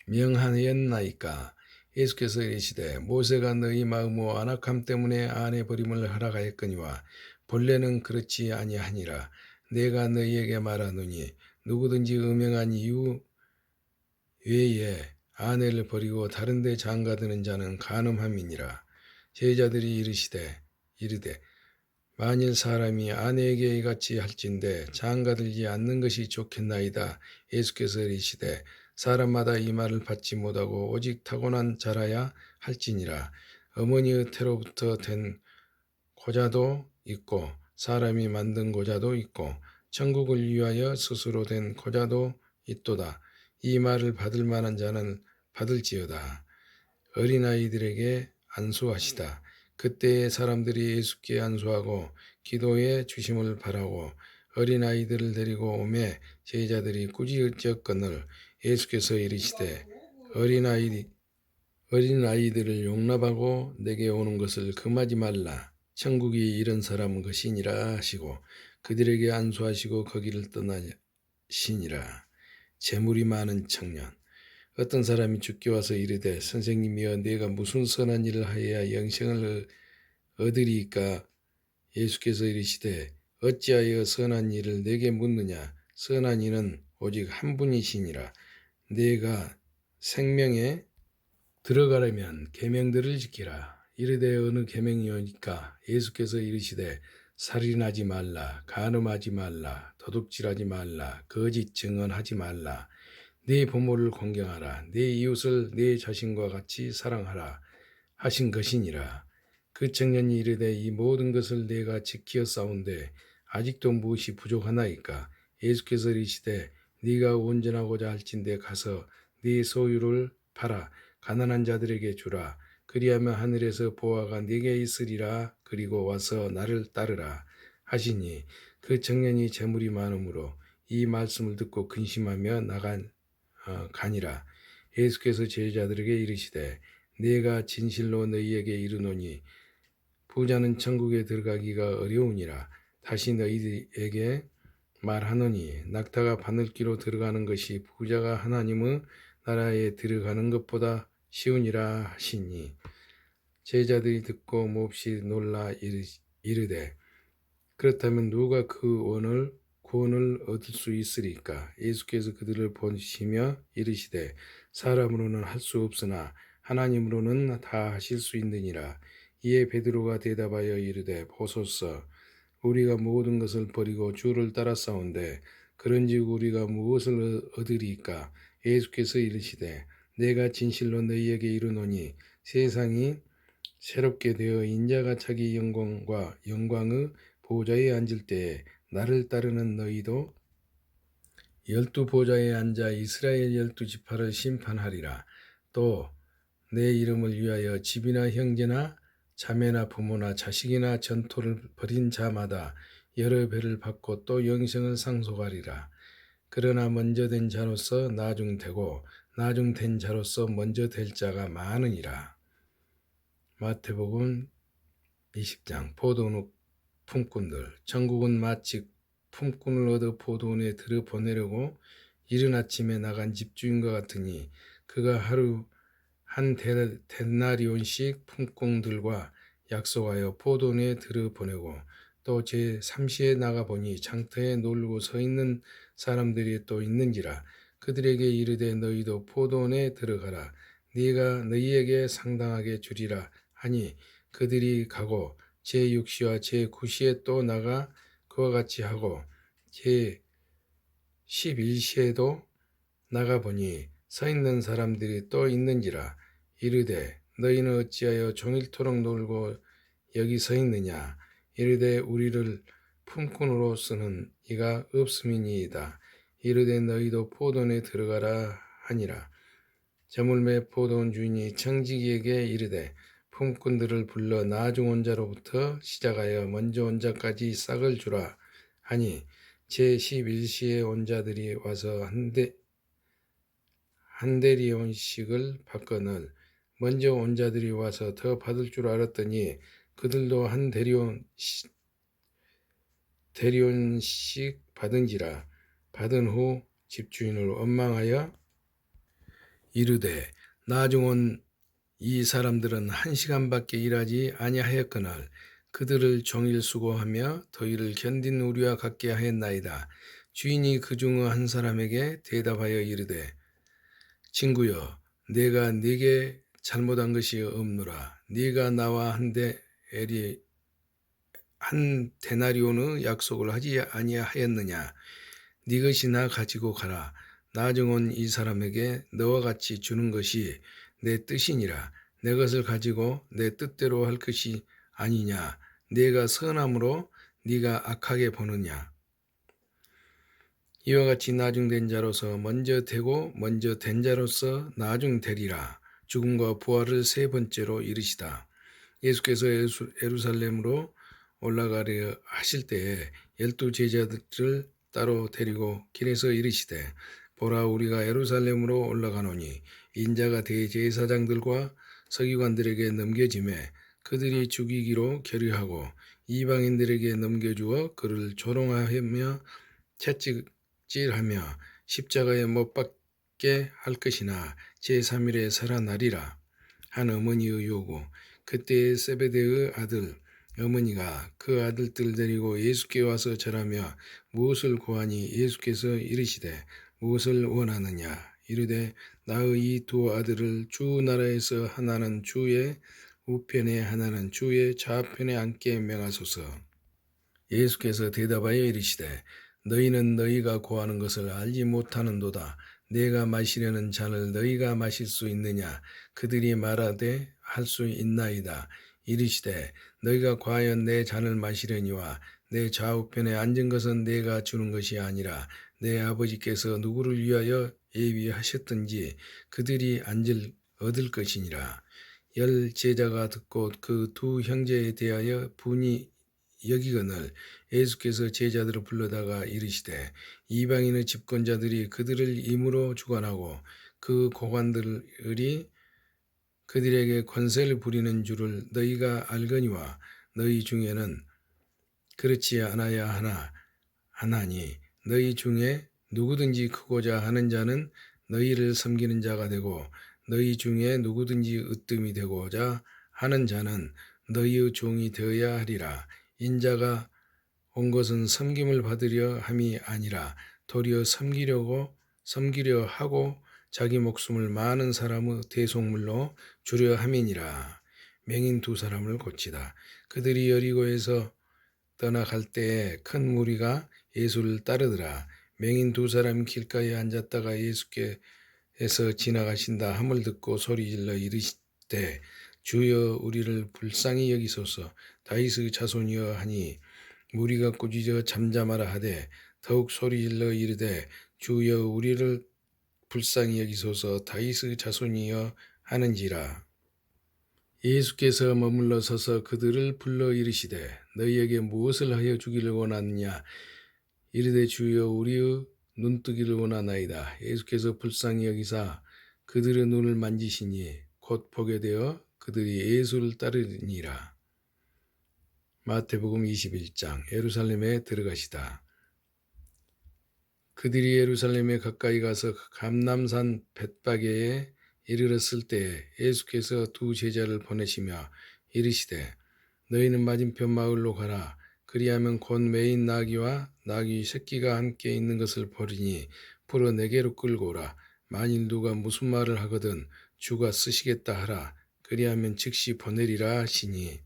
[SPEAKER 1] 명하였나이까? 예수께서 이르시되 모세가 너희 마음의 완악함 때문에 아내 버림을 허락하였거니와 본래는 그렇지 아니하니라. 내가 너희에게 말하노니 누구든지 음행한 이유 외에 아내를 버리고 다른 데 장가드는 자는 간음함이니라. 제자들이 이르되 만일 사람이 아내에게 이같이 할진대 장가들지 않는 것이 좋겠나이다. 예수께서 이르시되 사람마다 이 말을 받지 못하고 오직 타고난 자라야 할지니라. 어머니의 태로부터 된 고자도 있고 사람이 만든 고자도 있고 천국을 위하여 스스로 된 고자도 있도다. 이 말을 받을 만한 자는 받을지어다. 어린아이들에게 안수하시다. 그때에 사람들이 예수께 안수하고 기도해 주심을 바라고 어린아이들을 데리고 오매 제자들이 꾸짖었거늘 예수께서 이르시되 어린아이들을 용납하고 내게 오는 것을 금하지 말라. 천국이 이런 사람 것이니라 하시고 그들에게 안수하시고 거기를 떠나시니라. 재물이 많은 청년. 어떤 사람이 주께 와서 이르되 선생님이여 내가 무슨 선한 일을 하여야 영생을 얻으리이까. 예수께서 이르시되 어찌하여 선한 일을 내게 묻느냐. 선한 이는 오직 한 분이시니라. 내가 생명에 들어가려면 계명들을 지키라. 이르되 어느 계명이오니까. 예수께서 이르시되 살인하지 말라, 간음하지 말라, 도둑질하지 말라, 거짓 증언하지 말라, 네 부모를 공경하라, 네 이웃을 네 자신과 같이 사랑하라 하신 것이니라. 그 청년이 이르되 이 모든 것을 내가 지키었사온데 아직도 무엇이 부족하나이까. 예수께서 이르시되 네가 온전하고자 할진대 가서 네 소유를 팔아 가난한 자들에게 주라. 그리하면 하늘에서 보화가 네게 있으리라. 그리고 와서 나를 따르라 하시니 그 청년이 재물이 많으므로 이 말씀을 듣고 근심하며 가니라. 예수께서 제자들에게 이르시되 내가 진실로 너희에게 이르노니 부자는 천국에 들어가기가 어려우니라. 다시 너희에게 말하노니 낙타가 바늘귀로 들어가는 것이 부자가 하나님의 나라에 들어가는 것보다 쉬우니라 하시니 제자들이 듣고 몹시 놀라 이르되 그렇다면 누가 그 구원을 얻을 수 있으리까. 예수께서 그들을 보시며 이르시되 사람으로는 할 수 없으나 하나님으로는 다 하실 수 있느니라. 이에 베드로가 대답하여 이르되 보소서 우리가 모든 것을 버리고 주를 따랐사온데 그런즉 우리가 무엇을 얻으리까. 예수께서 이르시되 내가 진실로 너희에게 이르노니 세상이 새롭게 되어 인자가 자기 영광과 영광의 보좌에 앉을 때에 나를 따르는 너희도 12보좌에 앉아 이스라엘 12지파를 심판하리라. 또 내 이름을 위하여 집이나 형제나 자매나 부모나 자식이나 전토를 벌인 자마다 여러 배를 받고 또 영생을 상속하리라. 그러나 먼저 된 자로서 나중되고 나중된 자로서 먼저 될 자가 많으니라. 마태복음 20장. 포도원 품꾼들. 천국은 마치 품꾼을 얻어 포도원에 들여보내려고 이른 아침에 나간 집주인과 같으니 그가 하루 한 데나리온씩 품꾼들과 약속하여 포도원에 들여보내고 또 제3시에 나가보니 장터에 놀고 서 있는 사람들이 또 있는지라. 그들에게 이르되 너희도 포도원에 들어가라. 네가 너희에게 상당하게 주리라 하니 그들이 가고 제6시와 제9시에 또 나가 그와 같이 하고 제11시에도 나가보니 서 있는 사람들이 또 있는지라. 이르되 너희는 어찌하여 종일토록 놀고 여기 서 있느냐. 이르되 우리를 품꾼으로 쓰는 이가 없음이니이다. 이르되 너희도 포도원에 들어가라 하니라. 저물매 포도원 주인이 청지기에게 이르되 품꾼들을 불러 나중 온 자로부터 시작하여 먼저 온 자까지 싹을 주라 하니 제11시에 온 자들이 와서 한 데리온씩을 받거늘 먼저 온 자들이 와서 더 받을 줄 알았더니 그들도 한 데리온씩 받은지라. 받은 후 집주인을 원망하여 이르되 나중 온 이 사람들은 1시간밖에 일하지 아니하였거늘 그들을 종일 수고하며 더위를 견딘 우리와 같게 하였나이다. 주인이 그 중 한 사람에게 대답하여 이르되 친구여 내가 네게 잘못한 것이 없노라. 네가 나와 한 데나리온의 약속을 하지 아니하였느냐. 네 것이나 가지고 가라. 나중 온 이 사람에게 너와 같이 주는 것이 내 뜻이니라. 내 것을 가지고 내 뜻대로 할 것이 아니냐. 내가 선함으로 네가 악하게 보느냐. 이와 같이 나중된 자로서 먼저 되고 먼저 된 자로서 나중되리라. 죽음과 부활을 세 번째로 이르시다. 예수께서 예루살렘으로 올라가려 하실 때에 12 제자들을 따로 데리고 길에서 이르시되 보라 우리가 예루살렘으로 올라가노니 인자가 대제사장들과 서기관들에게 넘겨지매 그들이 죽이기로 결의하고 이방인들에게 넘겨주어 그를 조롱하며 채찍질하며 십자가에 못 박게 할 것이나 제3일에 살아나리라 한 어머니의 요구. 그때 세베대의 아들 어머니가 그 아들들 데리고 예수께 와서 절하며 무엇을 구하니 예수께서 이르시되 무엇을 원하느냐 이르되 나의 이 두 아들을 주 나라에서 하나는 주의 우편에 하나는 주의 좌편에 앉게 명하소서. 예수께서 대답하여 이르시되 너희는 너희가 구하는 것을 알지 못하는도다. 내가 마시려는 잔을 너희가 마실 수 있느냐. 그들이 말하되 할 수 있나이다. 이르시되 너희가 과연 내 잔을 마시려니와 내 좌우편에 앉은 것은 내가 주는 것이 아니라 내 아버지께서 누구를 위하여 예비하셨든지 그들이 얻을 것이니라. 10 제자가 듣고 그 두 형제에 대하여 분이 여기거늘 예수께서 제자들을 불러다가 이르시되 이방인의 집권자들이 그들을 임으로 주관하고 그 고관들이 그들에게 권세를 부리는 줄을 너희가 알거니와 너희 중에는 그렇지 않아야 하나니 너희 중에 누구든지 크고자 하는 자는 너희를 섬기는 자가 되고 너희 중에 누구든지 으뜸이 되고자 하는 자는 너희의 종이 되어야 하리라. 인자가 온 것은 섬김을 받으려 함이 아니라 도리어 섬기려 하고 자기 목숨을 많은 사람의 대속물로 주려 함이니라. 맹인 2 사람을 고치다. 그들이 여리고에서 떠나갈 때에 큰 무리가 예수를 따르더라. 맹인 2 사람이 길가에 앉았다가 예수께서 지나가신다 함을 듣고 소리질러 이르시되 주여 우리를 불쌍히 여기소서. 다윗의 자손이여 하니 무리가 꾸짖어 잠잠하라 하되 더욱 소리질러 이르되 주여 우리를 불쌍히 여기소서. 다윗의 자손이여 하는지라. 예수께서 머물러 서서 그들을 불러 이르시되 너희에게 무엇을 하여 주기를 원하느냐. 이르되 주여 우리의 눈뜨기를 원하나이다. 예수께서 불쌍히 여기사 그들의 눈을 만지시니 곧 보게 되어 그들이 예수를 따르니라. 마태복음 21장. 예루살렘에 들어가시다. 그들이 예루살렘에 가까이 가서 감람산 벳바게에 이르렀을 때에 예수께서 2 제자를 보내시며 이르시되 너희는 맞은편 마을로 가라. 그리하면 곧 매인 나귀와 나귀 새끼가 함께 있는 것을 보리니 풀어 내게로 끌고 오라. 만일 누가 무슨 말을 하거든 주가 쓰시겠다 하라. 그리하면 즉시 보내리라 하시니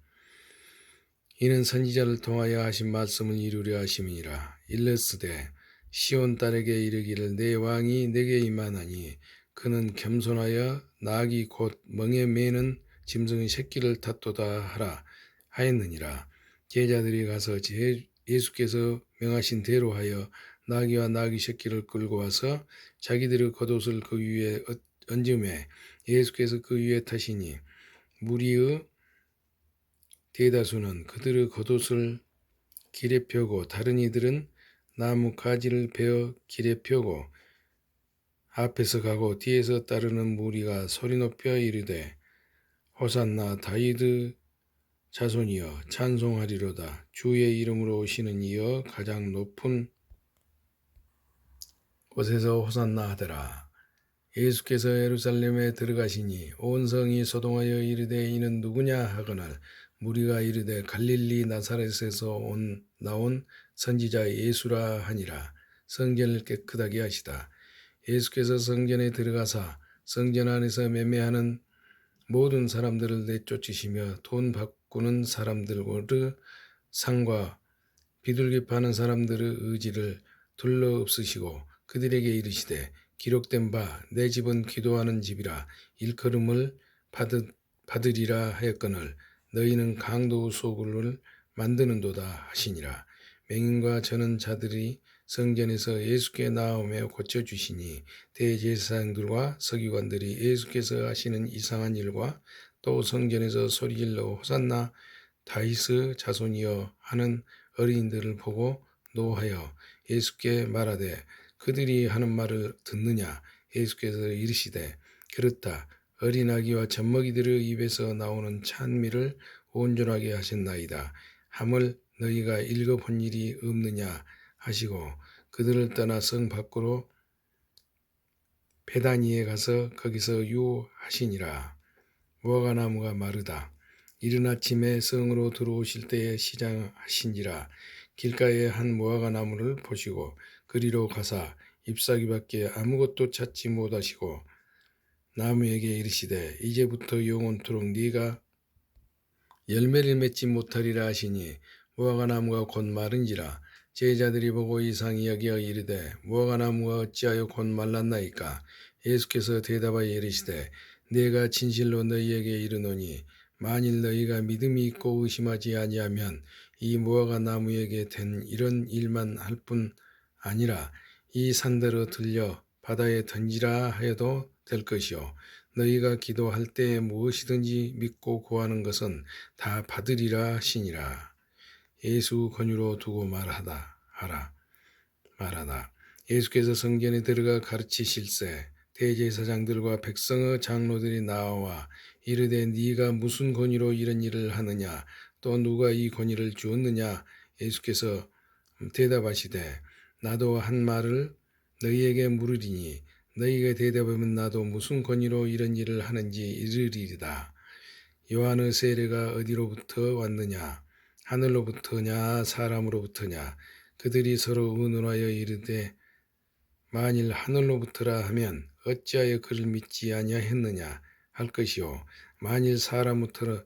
[SPEAKER 1] 이는 선지자를 통하여 하신 말씀을 이루려 하심이니라. 일렀으되 시온 딸에게 이르기를 내 왕이 내게 임하나니 그는 겸손하여 나귀 곧 멍에 매는 짐승의 새끼를 탔도다 하라 하였느니라. 제자들이 가서 예수께서 명하신 대로 하여 나귀와 나귀 새끼를 끌고 와서 자기들의 겉옷을 그 위에 얹음에 예수께서 그 위에 타시니 무리의 대다수는 그들의 겉옷을 길에 펴고 다른 이들은 나무 가지를 베어 길에 펴고 앞에서 가고 뒤에서 따르는 무리가 소리 높여 이르되 호산나 다윗의 자손이여 찬송하리로다. 주의 이름으로 오시는 이여 가장 높은 곳에서 호산나 하더라. 예수께서 예루살렘에 들어가시니 온 성이 소동하여 이르되 이는 누구냐 하거늘 무리가 이르되 갈릴리 나사렛에서 나온 선지자 예수라 하니라. 성전을 깨끗하게 하시다. 예수께서 성전에 들어가사 성전 안에서 매매하는 모든 사람들을 내쫓으시며 돈 바꾸는 사람들의 상과 비둘기 파는 사람들의 의지를 둘러 엎으시고 그들에게 이르시되 기록된 바 내 집은 기도하는 집이라 일컬음을 받으리라 하였거늘 너희는 강도 소굴을 만드는도다 하시니라. 맹인과 저는 자들이 성전에서 예수께 나오며 고쳐주시니 대제사장들과 서기관들이 예수께서 하시는 이상한 일과 또 성전에서 소리질러 호산나 다윗의 자손이여 하는 어린이들을 보고 노하여 예수께 말하되 그들이 하는 말을 듣느냐. 예수께서 이르시되 그렇다. 어린아기와 젖먹이들의 입에서 나오는 찬미를 온전하게 하셨나이다. 함을 너희가 읽어본 일이 없느냐 하시고 그들을 떠나 성 밖으로 베다니에 가서 거기서 유하시니라. 무화과나무가 마르다. 이른 아침에 성으로 들어오실 때에 시장하신지라. 길가에 한 무화과나무를 보시고 그리로 가사 잎사귀밖에 아무것도 찾지 못하시고 나무에게 이르시되 이제부터 영원토록 네가 열매를 맺지 못하리라 하시니 무화과나무가 곧 마른지라. 제자들이 보고 이상히 여겨 이르되 무화과나무가 어찌하여 곧 말랐나이까. 예수께서 대답하여 이르시되 내가 진실로 너희에게 이르노니 만일 너희가 믿음이 있고 의심하지 아니하면 이 무화과나무에게 된 이런 일만 할 뿐 아니라 이 산대로 들려 바다에 던지라 하여도 될 것이요 너희가 기도할 때에 무엇이든지 믿고 구하는 것은 다 받으리라 하시니라. 예수 권유로 두고 말하다. 예수께서 성전에 들어가 가르치실세 대제사장들과 백성의 장로들이 나와 이르되 네가 무슨 권위로 이런 일을 하느냐 또 누가 이 권위를 주었느냐. 예수께서 대답하시되 나도 한 말을 너희에게 물으리니 너희가 대답하면 나도 무슨 권위로 이런 일을 하는지 이르리이다. 요한의 세례가 어디로부터 왔느냐 하늘로부터냐 사람으로부터냐. 그들이 서로 의논하여 이르되 만일 하늘로부터라 하면 어찌하여 그를 믿지 아니하였느냐 할 것이요 만일 사람부터라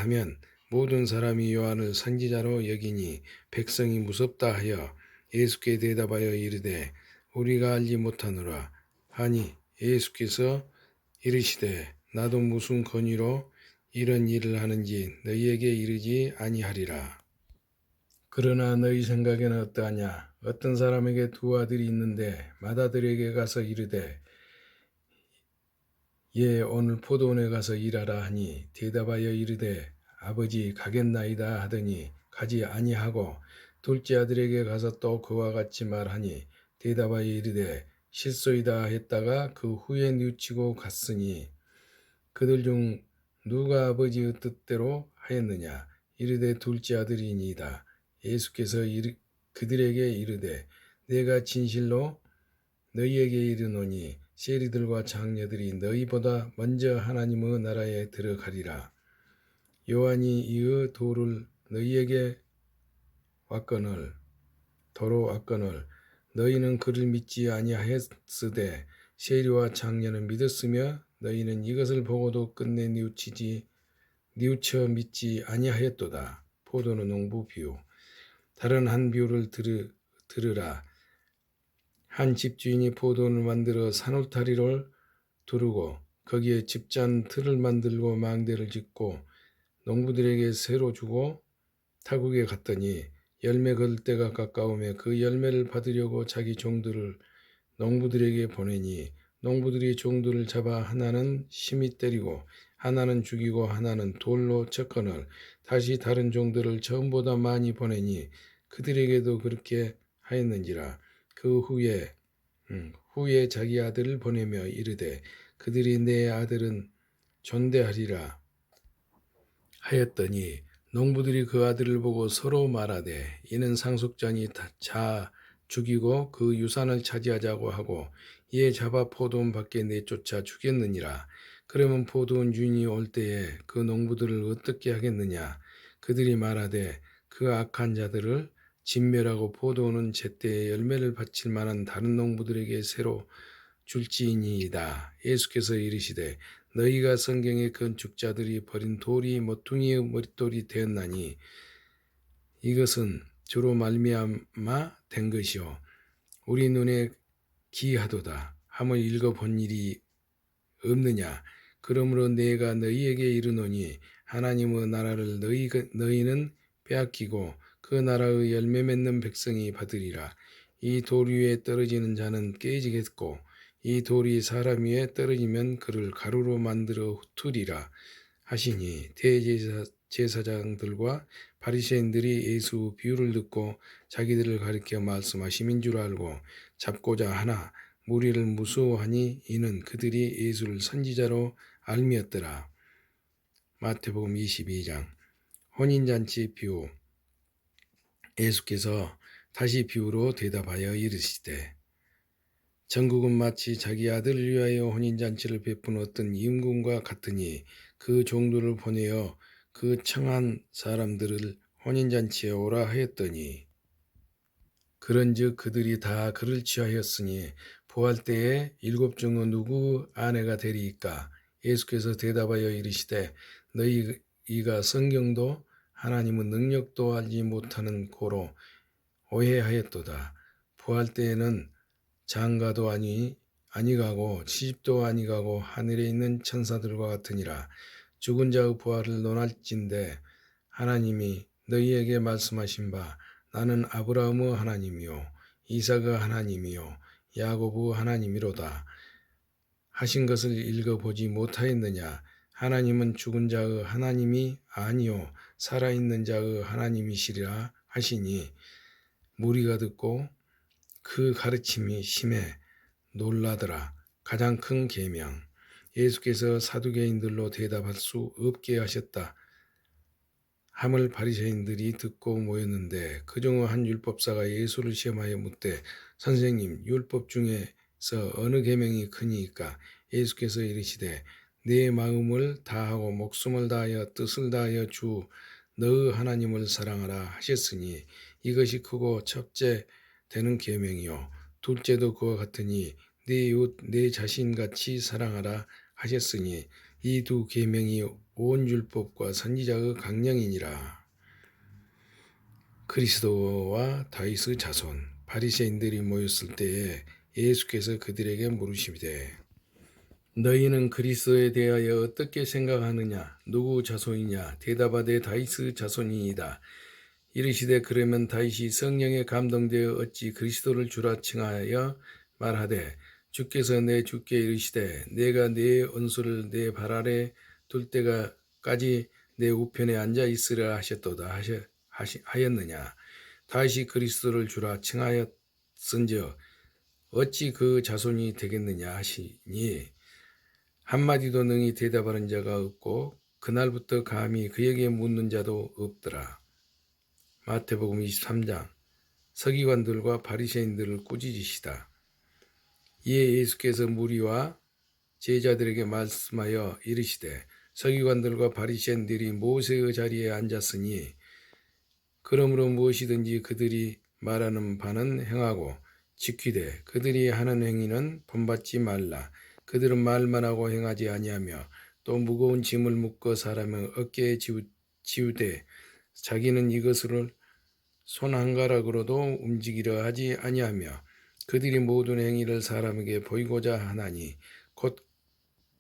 [SPEAKER 1] 하면 모든 사람이 요한을 선지자로 여기니 백성이 무섭다 하여 예수께 대답하여 이르되 우리가 알지 못하노라 하니 예수께서 이르시되 나도 무슨 권위로 이런 일을 하는지 너희에게 이르지 아니하리라. 그러나 너희 생각에는 어떠하냐. 어떤 사람에게 두 아들이 있는데 맏아들에게 가서 이르되 예 오늘 포도원에 가서 일하라 하니 대답하여 이르되 아버지 가겠나이다 하더니 가지 아니하고 둘째 아들에게 가서 또 그와 같이 말하니 대답하여 이르되 실소이다 했다가 그 후에 뉘우치고 갔으니 그들 중 누가 아버지의 뜻대로 하였느냐. 이르되 둘째 아들이니이다. 예수께서 그들에게 이르되 내가 진실로 너희에게 이르노니 세리들과 장녀들이 너희보다 먼저 하나님의 나라에 들어가리라. 요한이 이의 도로 왔거늘 너희는 그를 믿지 아니하였으되 세리와 장녀는 믿었으며 너희는 이것을 보고도 끝내 뉘우쳐 믿지 아니하였도다. 포도는 농부 비유. 다른 한 비유를 들으라. 한 집주인이 포도원을 만들어 산울타리를 두르고 거기에 집잔 틀을 만들고 망대를 짓고 농부들에게 새로 주고 타국에 갔더니 열매 거둘 때가 가까우며 그 열매를 받으려고 자기 종들을 농부들에게 보내니 농부들이 종들을 잡아 하나는 심히 때리고 하나는 죽이고 하나는 돌로 쳤거늘 다시 다른 종들을 전보다 많이 보내니 그들에게도 그렇게 하였는지라. 그 후에 자기 아들을 보내며 이르되 그들이 내 아들은 존대하리라 하였더니 농부들이 그 아들을 보고 서로 말하되 이는 상속자니 죽이고 그 유산을 차지하자고 하고 이에 잡아 포도원 밖에 내쫓아 죽였느니라. 그러면 포도원 주인이 올 때에 그 농부들을 어떻게 하겠느냐? 그들이 말하되 그 악한 자들을 진멸하고 포도원은 제때에 열매를 바칠 만한 다른 농부들에게 새로 줄지니이다. 예수께서 이르시되 너희가 성경의 건축자들이 버린 돌이 모퉁이의 머릿돌이 되었나니 이것은 주로 말미암아 된 것이요 우리 눈에 기하도다 함을 읽어본 일이 없느냐. 그러므로 내가 너희에게 이르노니 하나님의 나라를 너희는 빼앗기고 그 나라의 열매 맺는 백성이 받으리라. 이 돌 위에 떨어지는 자는 깨지겠고 이 돌이 사람 위에 떨어지면 그를 가루로 만들어 흩으리라 하시니 대제사장들과 바리새인들이 예수 비유를 듣고 자기들을 가리켜 말씀하심인 줄 알고 잡고자 하나 무리를 무서워하니 이는 그들이 예수를 선지자로 알미었더라. 마태복음 22장 혼인잔치 비유. 예수께서 다시 비유로 대답하여 이르시되 전국은 마치 자기 아들을 위하여 혼인잔치를 베푼 어떤 임금과 같으니 그 종들을 보내어 그 청한 사람들을 혼인잔치에 오라 하였더니 그런즉 그들이 다 그를 취하였으니 부할 때에 7 중의 누구 아내가 되리이까? 예수께서 대답하여 이르시되 너희가 성경도 하나님의 능력도 알지 못하는 고로 오해하였도다. 부할 때에는 장가도 아니가고 시집도 아니가고 하늘에 있는 천사들과 같으니라. 죽은 자의 부활을 논할진대 하나님이 너희에게 말씀하신 바 나는 아브라함의 하나님이요 이삭의 하나님이요 야곱의 하나님이로다 하신 것을 읽어보지 못하였느냐. 하나님은 죽은 자의 하나님이 아니요 살아있는 자의 하나님이시리라 하시니 무리가 듣고 그 가르침이 심해 놀라더라. 가장 큰 계명. 예수께서 사두개인들로 대답할 수 없게 하셨다 함을 바리새인들이 듣고 모였는데 그중 한 율법사가 예수를 시험하여 묻되 선생님 율법 중에서 어느 계명이 크니이까? 예수께서 이르시되 내 마음을 다하고 목숨을 다하여 뜻을 다하여 주 너의 하나님을 사랑하라 하셨으니 이것이 크고 첫째 되는 계명이요 둘째도 그와 같으니 내 이웃 내 자신같이 사랑하라 하셨으니 이 두 계명이 온 율법과 선지자의 강령이니라. 그리스도와 다윗의 자손. 바리새인들이 모였을 때에 예수께서 그들에게 물으시되 너희는 그리스도에 대하여 어떻게 생각하느냐? 누구 자손이냐? 대답하되 다윗의 자손이이다. 이르시되 그러면 다윗이 성령에 감동되어 어찌 그리스도를 주라 칭하여 말하되 주께서 내 주께 이르시되 내가 네 원수를 내 발 아래 둘 때까지 내 우편에 앉아 있으라 하셨도다 하였느냐. 다윗이 그리스도를 주라 칭하였은즉 어찌 그 자손이 되겠느냐 하시니 한마디도 능히 대답하는 자가 없고 그날부터 감히 그에게 묻는 자도 없더라. 마태복음 23장 서기관들과 바리새인들을 꾸짖으시다. 이에 예수께서 무리와 제자들에게 말씀하여 이르시되 서기관들과 바리새인들이 모세의 자리에 앉았으니 그러므로 무엇이든지 그들이 말하는 바는 행하고 지키되 그들이 하는 행위는 본받지 말라. 그들은 말만 하고 행하지 아니하며 또 무거운 짐을 묶어 사람의 어깨에 지우되 자기는 이것을 손 한 가락으로도 움직이려 하지 아니하며 그들이 모든 행위를 사람에게 보이고자 하나니 곧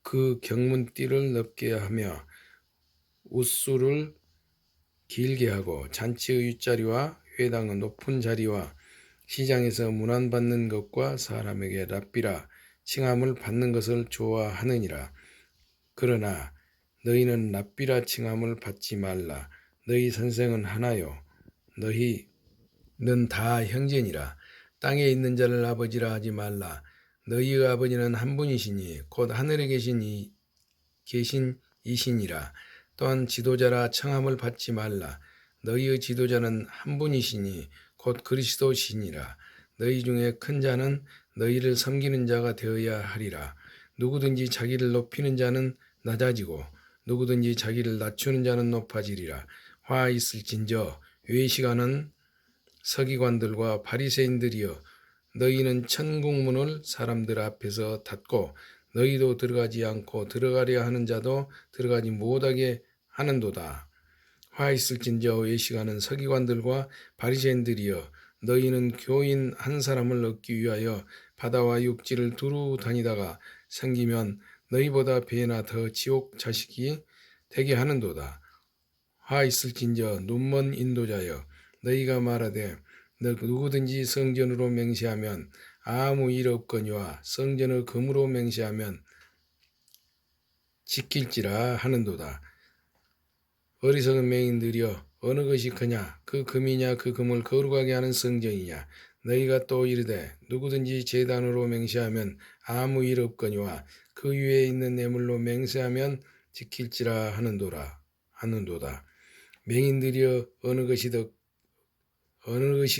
[SPEAKER 1] 그 경문띠를 넓게 하며 웃수를 길게 하고 잔치의 윗자리와 회당의 높은 자리와 시장에서 문안받는 것과 사람에게 랍비라 칭함을 받는 것을 좋아하느니라. 그러나 너희는 랍비라 칭함을 받지 말라. 너희 선생은 하나요 너희는 다 형제니라. 땅에 있는 자를 아버지라 하지 말라. 너희의 아버지는 한 분이시니 곧 하늘에 계신 이시니라. 또한 지도자라 청함을 받지 말라. 너희의 지도자는 한 분이시니 곧 그리스도시니라. 너희 중에 큰 자는 너희를 섬기는 자가 되어야 하리라. 누구든지 자기를 높이는 자는 낮아지고 누구든지 자기를 낮추는 자는 높아지리라. 화 있을진저 외식하는 서기관들과 바리새인들이여, 너희는 천국문을 사람들 앞에서 닫고 너희도 들어가지 않고 들어가려 하는 자도 들어가지 못하게 하는도다. 화 있을진저 외식하는 서기관들과 바리새인들이여, 너희는 교인 한 사람을 얻기 위하여 바다와 육지를 두루 다니다가 생기면 너희보다 배나 더 지옥 자식이 되게 하는도다. 화 있을진저 눈먼 인도자여, 너희가 말하되 누구든지 성전으로 맹세하면 아무 일 없거니와 성전을 금으로 맹세하면 지킬지라 하는도다. 어리석은 맹인들이여, 어느 것이 크냐? 그 금이냐? 그 금을 거룩하게 하는 성전이냐? 너희가 또 이르되 누구든지 제단으로 맹세하면 아무 일 없거니와 그 위에 있는 뇌물로 맹세하면 지킬지라 하는도다. 맹인들이여, 어느 것이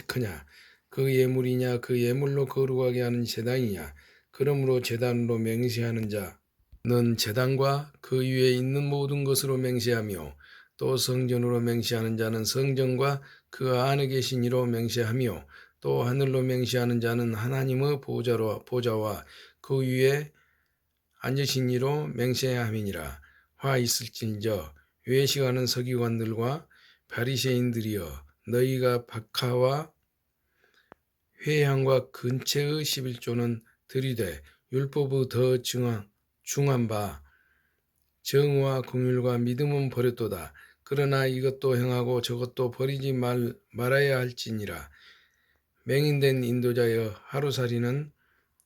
[SPEAKER 1] 크냐? 그 예물이냐? 그 예물로 거룩하게 하는 제단이냐? 그러므로 제단으로 맹세하는 자는 제단과 그 위에 있는 모든 것으로 맹세하며, 또 성전으로 맹세하는 자는 성전과 그 안에 계신 이로 맹세하며, 또 하늘로 맹세하는 자는 하나님의 보좌와 그 위에 앉으신 이로 맹세함이니라. 화 있을진저 외식하는 서기관들과 바리새인들이여, 너희가 박하와 회향과 근체의 11조는 들이되 율법의 더 중한 바 정의와 긍휼과 믿음은 버렸도다. 그러나 이것도 행하고 저것도 버리지 말아야 할지니라. 맹인된 인도자여, 하루살이는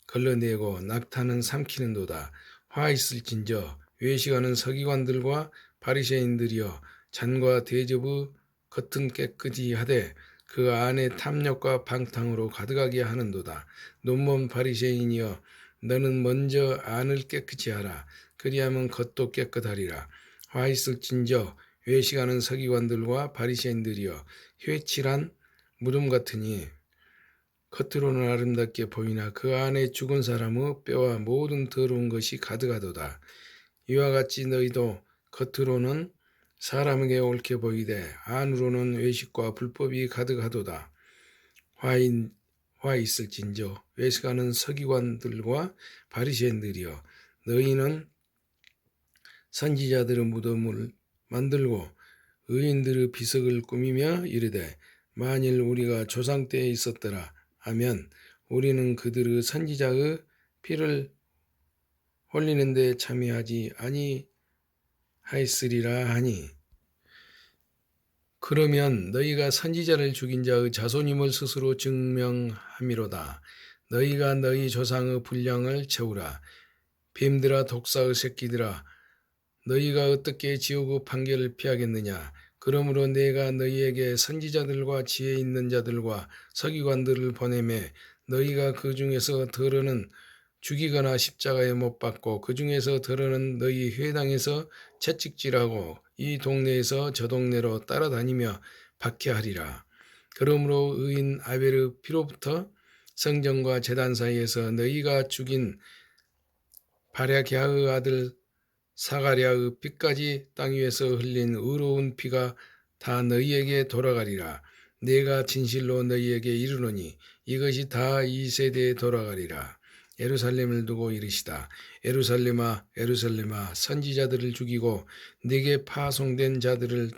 [SPEAKER 1] 걸러내고 낙타는 삼키는도다. 화 있을진저 외식하는 서기관들과 바리새인들이여, 잔과 대접의 겉은 깨끗이 하되 그 안에 탐욕과 방탕으로 가득하게 하는도다. 눈먼 바리새인이여, 너는 먼저 안을 깨끗이 하라. 그리하면 겉도 깨끗하리라. 화 있을진저 외식하는 서기관들과 바리새인들이여, 회칠한 무덤 같으니 겉으로는 아름답게 보이나 그 안에 죽은 사람의 뼈와 모든 더러운 것이 가득하도다. 이와 같이 너희도 겉으로는 사람에게 옳게 보이되 안으로는 외식과 불법이 가득하도다. 화 있을진저 외식하는 서기관들과 바리새인들이여, 너희는 선지자들의 무덤을 만들고 의인들의 비석을 꾸미며 이르되, 만일 우리가 조상 때에 있었더라 하면 우리는 그들의 선지자의 피를 흘리는 데 참여하지 아니하였으리라 하니, 그러면 너희가 선지자를 죽인 자의 자손임을 스스로 증명함이로다. 너희가 너희 조상의 분량을 채우라. 뱀들아, 독사의 새끼들아, 너희가 어떻게 지옥의 판결을 피하겠느냐? 그러므로 내가 너희에게 선지자들과 지혜 있는 자들과 서기관들을 보내매 너희가 그 중에서 더러는 죽이거나 십자가에 못 박고 그 중에서 더러는 너희 회당에서 채찍질하고 이 동네에서 저 동네로 따라다니며 박해하리라. 그러므로 의인 아벨의 피로부터 성전과 제단 사이에서 너희가 죽인 바랴게의 아들 사가랴의 피까지 땅 위에서 흘린 의로운 피가 다 너희에게 돌아가리라. 내가 진실로 너희에게 이르노니 이것이 다 이 세대에 돌아가리라. 예루살렘을 두고 이르시다. 예루살렘아, 예루살렘아, 선지자들을 죽이고 네게 파송된 자들을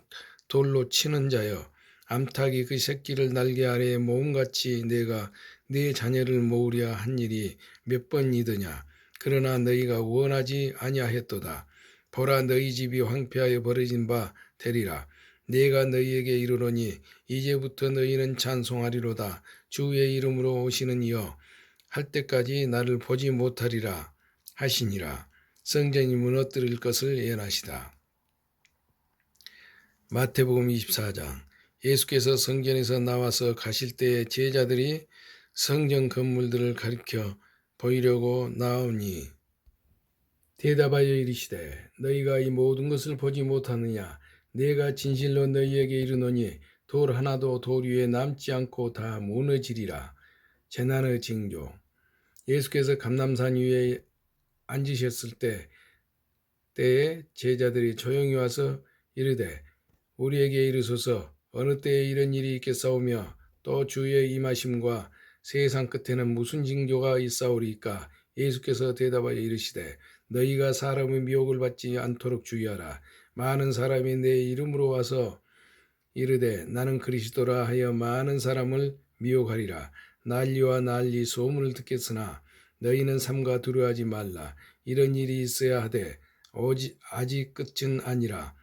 [SPEAKER 1] 돌로 치는 자여, 암탉이 그 새끼를 날개 아래에 모음같이 내가 네 자녀를 모으려 한 일이 몇 번이더냐. 그러나 너희가 원하지 아니하였도다. 보라, 너희 집이 황폐하여 버려진 바 되리라. 내가 너희에게 이르노니 이제부터 너희는 찬송하리로다. 주의 이름으로 오시는 이여, 할 때까지 나를 보지 못하리라 하시니라. 성전이 무너뜨릴 것을 예언하시다. 마태복음 24장. 예수께서 성전에서 나와서 가실 때에 제자들이 성전 건물들을 가리켜 보이려고 나오니 대답하여 이르시되, 너희가 이 모든 것을 보지 못하느냐? 내가 진실로 너희에게 이르노니 돌 하나도 돌 위에 남지 않고 다 무너지리라. 재난의 징조. 예수께서 감람산 위에 앉으셨을 때에 제자들이 조용히 와서 이르되 우리에게 이르소서 어느 때에 이런 일이 있겠사오며 또 주의 임하심과 세상 끝에는 무슨 징조가 있사오리까? 예수께서 대답하여 이르시되 너희가 사람의 미혹을 받지 않도록 주의하라. 많은 사람이 내 이름으로 와서 이르되 나는 그리스도라 하여 많은 사람을 미혹하리라. 난리와 난리 소문을 듣겠으나 너희는 삼가 두려워하지 말라. 이런 일이 있어야 하되 아직 끝은 아니니라.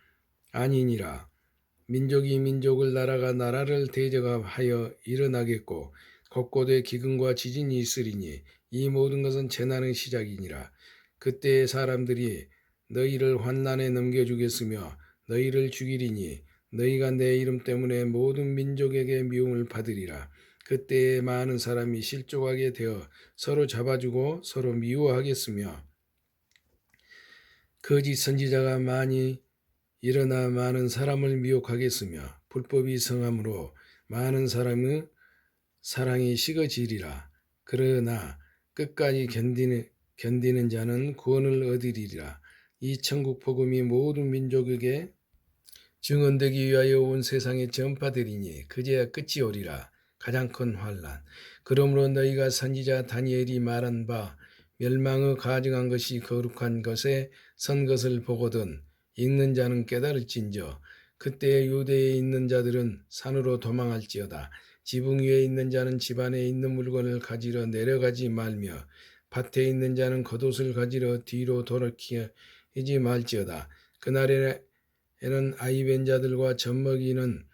[SPEAKER 1] 민족이 민족을 나라가 나라를 대적하여 일어나겠고 곳곳에 기근과 지진이 있으리니 이 모든 것은 재난의 시작이니라. 그때에 사람들이 너희를 환난에 넘겨주겠으며 너희를 죽이리니 너희가 내 이름 때문에 모든 민족에게 미움을 받으리라. 그때에 많은 사람이 실족하게 되어 서로 잡아주고 서로 미워하겠으며 거짓 선지자가 많이 일어나 많은 사람을 미혹하겠으며 불법이 성함으로 많은 사람의 사랑이 식어지리라. 그러나 끝까지 견디는 자는 구원을 얻으리라. 이 천국 복음이 모든 민족에게 증언되기 위하여 온 세상에 전파되리니 그제야 끝이 오리라. 가장 큰 환난. 그러므로 너희가 선지자 다니엘이 말한 바 멸망의 가증한 것이 거룩한 것에 선 것을 보거든 읽는 자는 깨달을진저 그때 유대에 있는 자들은 산으로 도망할지어다. 지붕 위에 있는 자는 집 안에 있는 물건을 가지러 내려가지 말며 밭에 있는 자는 겉옷을 가지러 뒤로 돌이키지 말지어다. 그날에는 아이벤 자들과 젖먹이는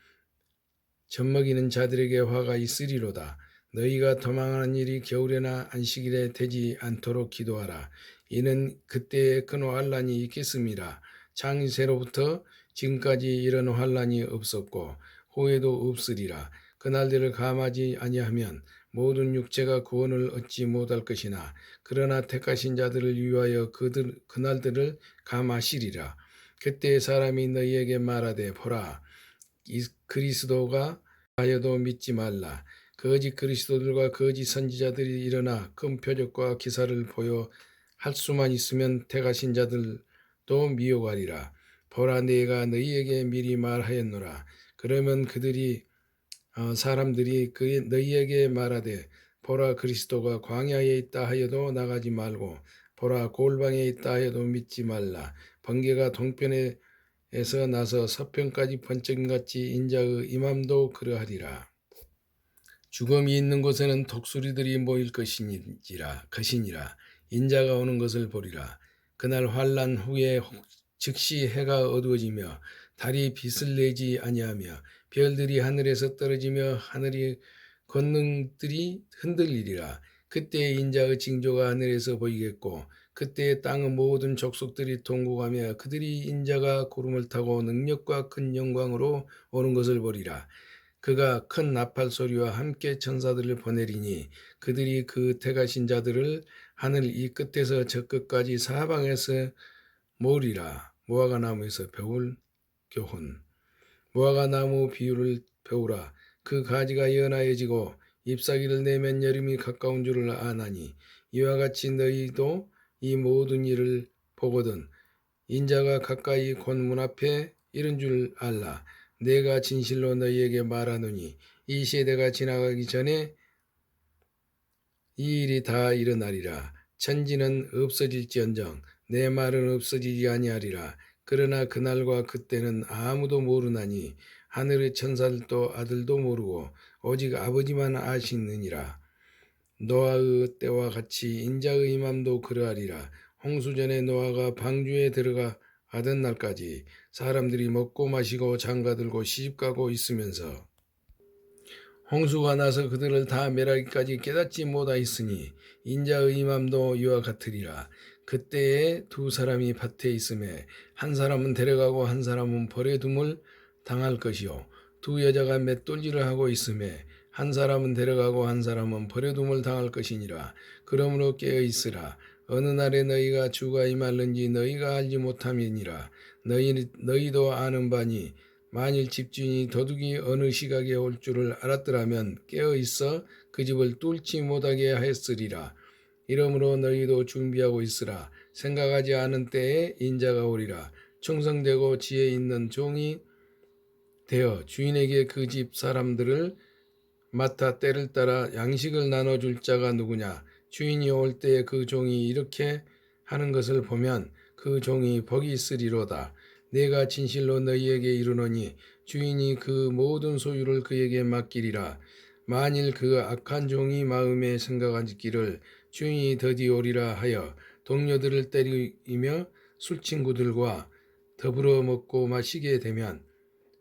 [SPEAKER 1] 자들에게 화가 있으리로다. 너희가 도망하는 일이 겨울에나 안식일에 되지 않도록 기도하라. 이는 그때에 큰 환난이 있겠음이라. 창세로부터 지금까지 이런 환난이 없었고 후에도 없으리라. 그날들을 감하지 아니하면 모든 육체가 구원을 얻지 못할 것이나 그러나 택하신 자들을 위하여 그날들을 감하시리라. 그때 사람이 너희에게 말하되 보라 이 그리스도가 하여도 믿지 말라. 거짓 그리스도들과 거짓 선지자들이 일어나 큰 표적과 기사를 보여 할 수만 있으면 택하신 자들도 미혹하리라. 보라 내가 너희에게 미리 말하였노라. 그러면 사람들이 너희에게 말하되 보라 그리스도가 광야에 있다 하여도 나가지 말고 보라 골방에 있다 하여도 믿지 말라. 번개가 동편에서 나서 서편까지 번쩍같이 인자의 임함도 그러하리라. 죽음이 있는 곳에는 독수리들이 모일 것이니라. 인자가 오는 것을 보리라. 그날 환난 후에 즉시 해가 어두워지며 달이 빛을 내지 아니하며 별들이 하늘에서 떨어지며 하늘의 권능들이 흔들리리라. 그때 인자의 징조가 하늘에서 보이겠고 그때 땅의 모든 족속들이 통곡하며 그들이 인자가 구름을 타고 능력과 큰 영광으로 오는 것을 보리라. 그가 큰 나팔 소리와 함께 천사들을 보내리니 그들이 그 택하신 자들을 하늘 이 끝에서 저 끝까지 사방에서 모으리라. 무화과 나무에서 배울 교훈. 무화과 나무 비유를 배우라. 그 가지가 연하여지고 잎사귀를 내면 여름이 가까운 줄을 아나니 이와 같이 너희도 이 모든 일을 보거든 인자가 가까이 곧 문 앞에 이른 줄 알라. 내가 진실로 너희에게 말하노니 이 세대가 지나가기 전에 이 일이 다 일어나리라. 천지는 없어질지언정 내 말은 없어지지 아니하리라. 그러나 그날과 그때는 아무도 모르나니 하늘의 천사들도 아들도 모르고 오직 아버지만 아시느니라. 노아의 때와 같이 인자의 임함도 그러하리라. 홍수전에 노아가 방주에 들어가던 날까지 사람들이 먹고 마시고 장가들고 시집가고 있으면서 홍수가 나서 그들을 다 멸하기까지 깨닫지 못하였으니 인자의 임함도 이와 같으리라. 그때에 두 사람이 밭에 있음에 한 사람은 데려가고 한 사람은 버려둠을 당할 것이요 두 여자가 맷돌질을 하고 있음에 한 사람은 데려가고 한 사람은 버려둠을 당할 것이니라. 그러므로 깨어 있으라. 어느 날에 너희가 주가 임할는지 너희가 알지 못함이니라. 너희도 아는 바니 만일 집주인이 도둑이 어느 시각에 올 줄을 알았더라면 깨어 있어 그 집을 뚫지 못하게 하였으리라. 이러므로 너희도 준비하고 있으라. 생각하지 않은 때에 인자가 오리라. 충성되고 지혜 있는 종이 되어 주인에게 그 집 사람들을 맡아 때를 따라 양식을 나눠줄 자가 누구냐? 주인이 올 때에 그 종이 이렇게 하는 것을 보면 그 종이 복이 있으리로다. 내가 진실로 너희에게 이르노니 주인이 그 모든 소유를 그에게 맡기리라. 만일 그 악한 종이 마음에 생각하기를 주인이 더디 오리라 하여 동료들을 때리며 술친구들과 더불어 먹고 마시게 되면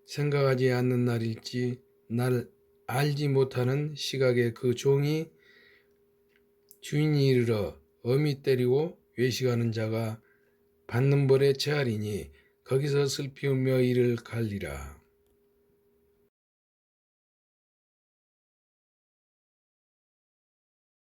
[SPEAKER 1] 생각하지 않는 날일지 날 알지 못하는 시각에 그 종이 주인이 이르러 엄히 때리고 외식하는 자가 받는 벌에 체하리니 거기서 슬피 울며 이를 갈리라.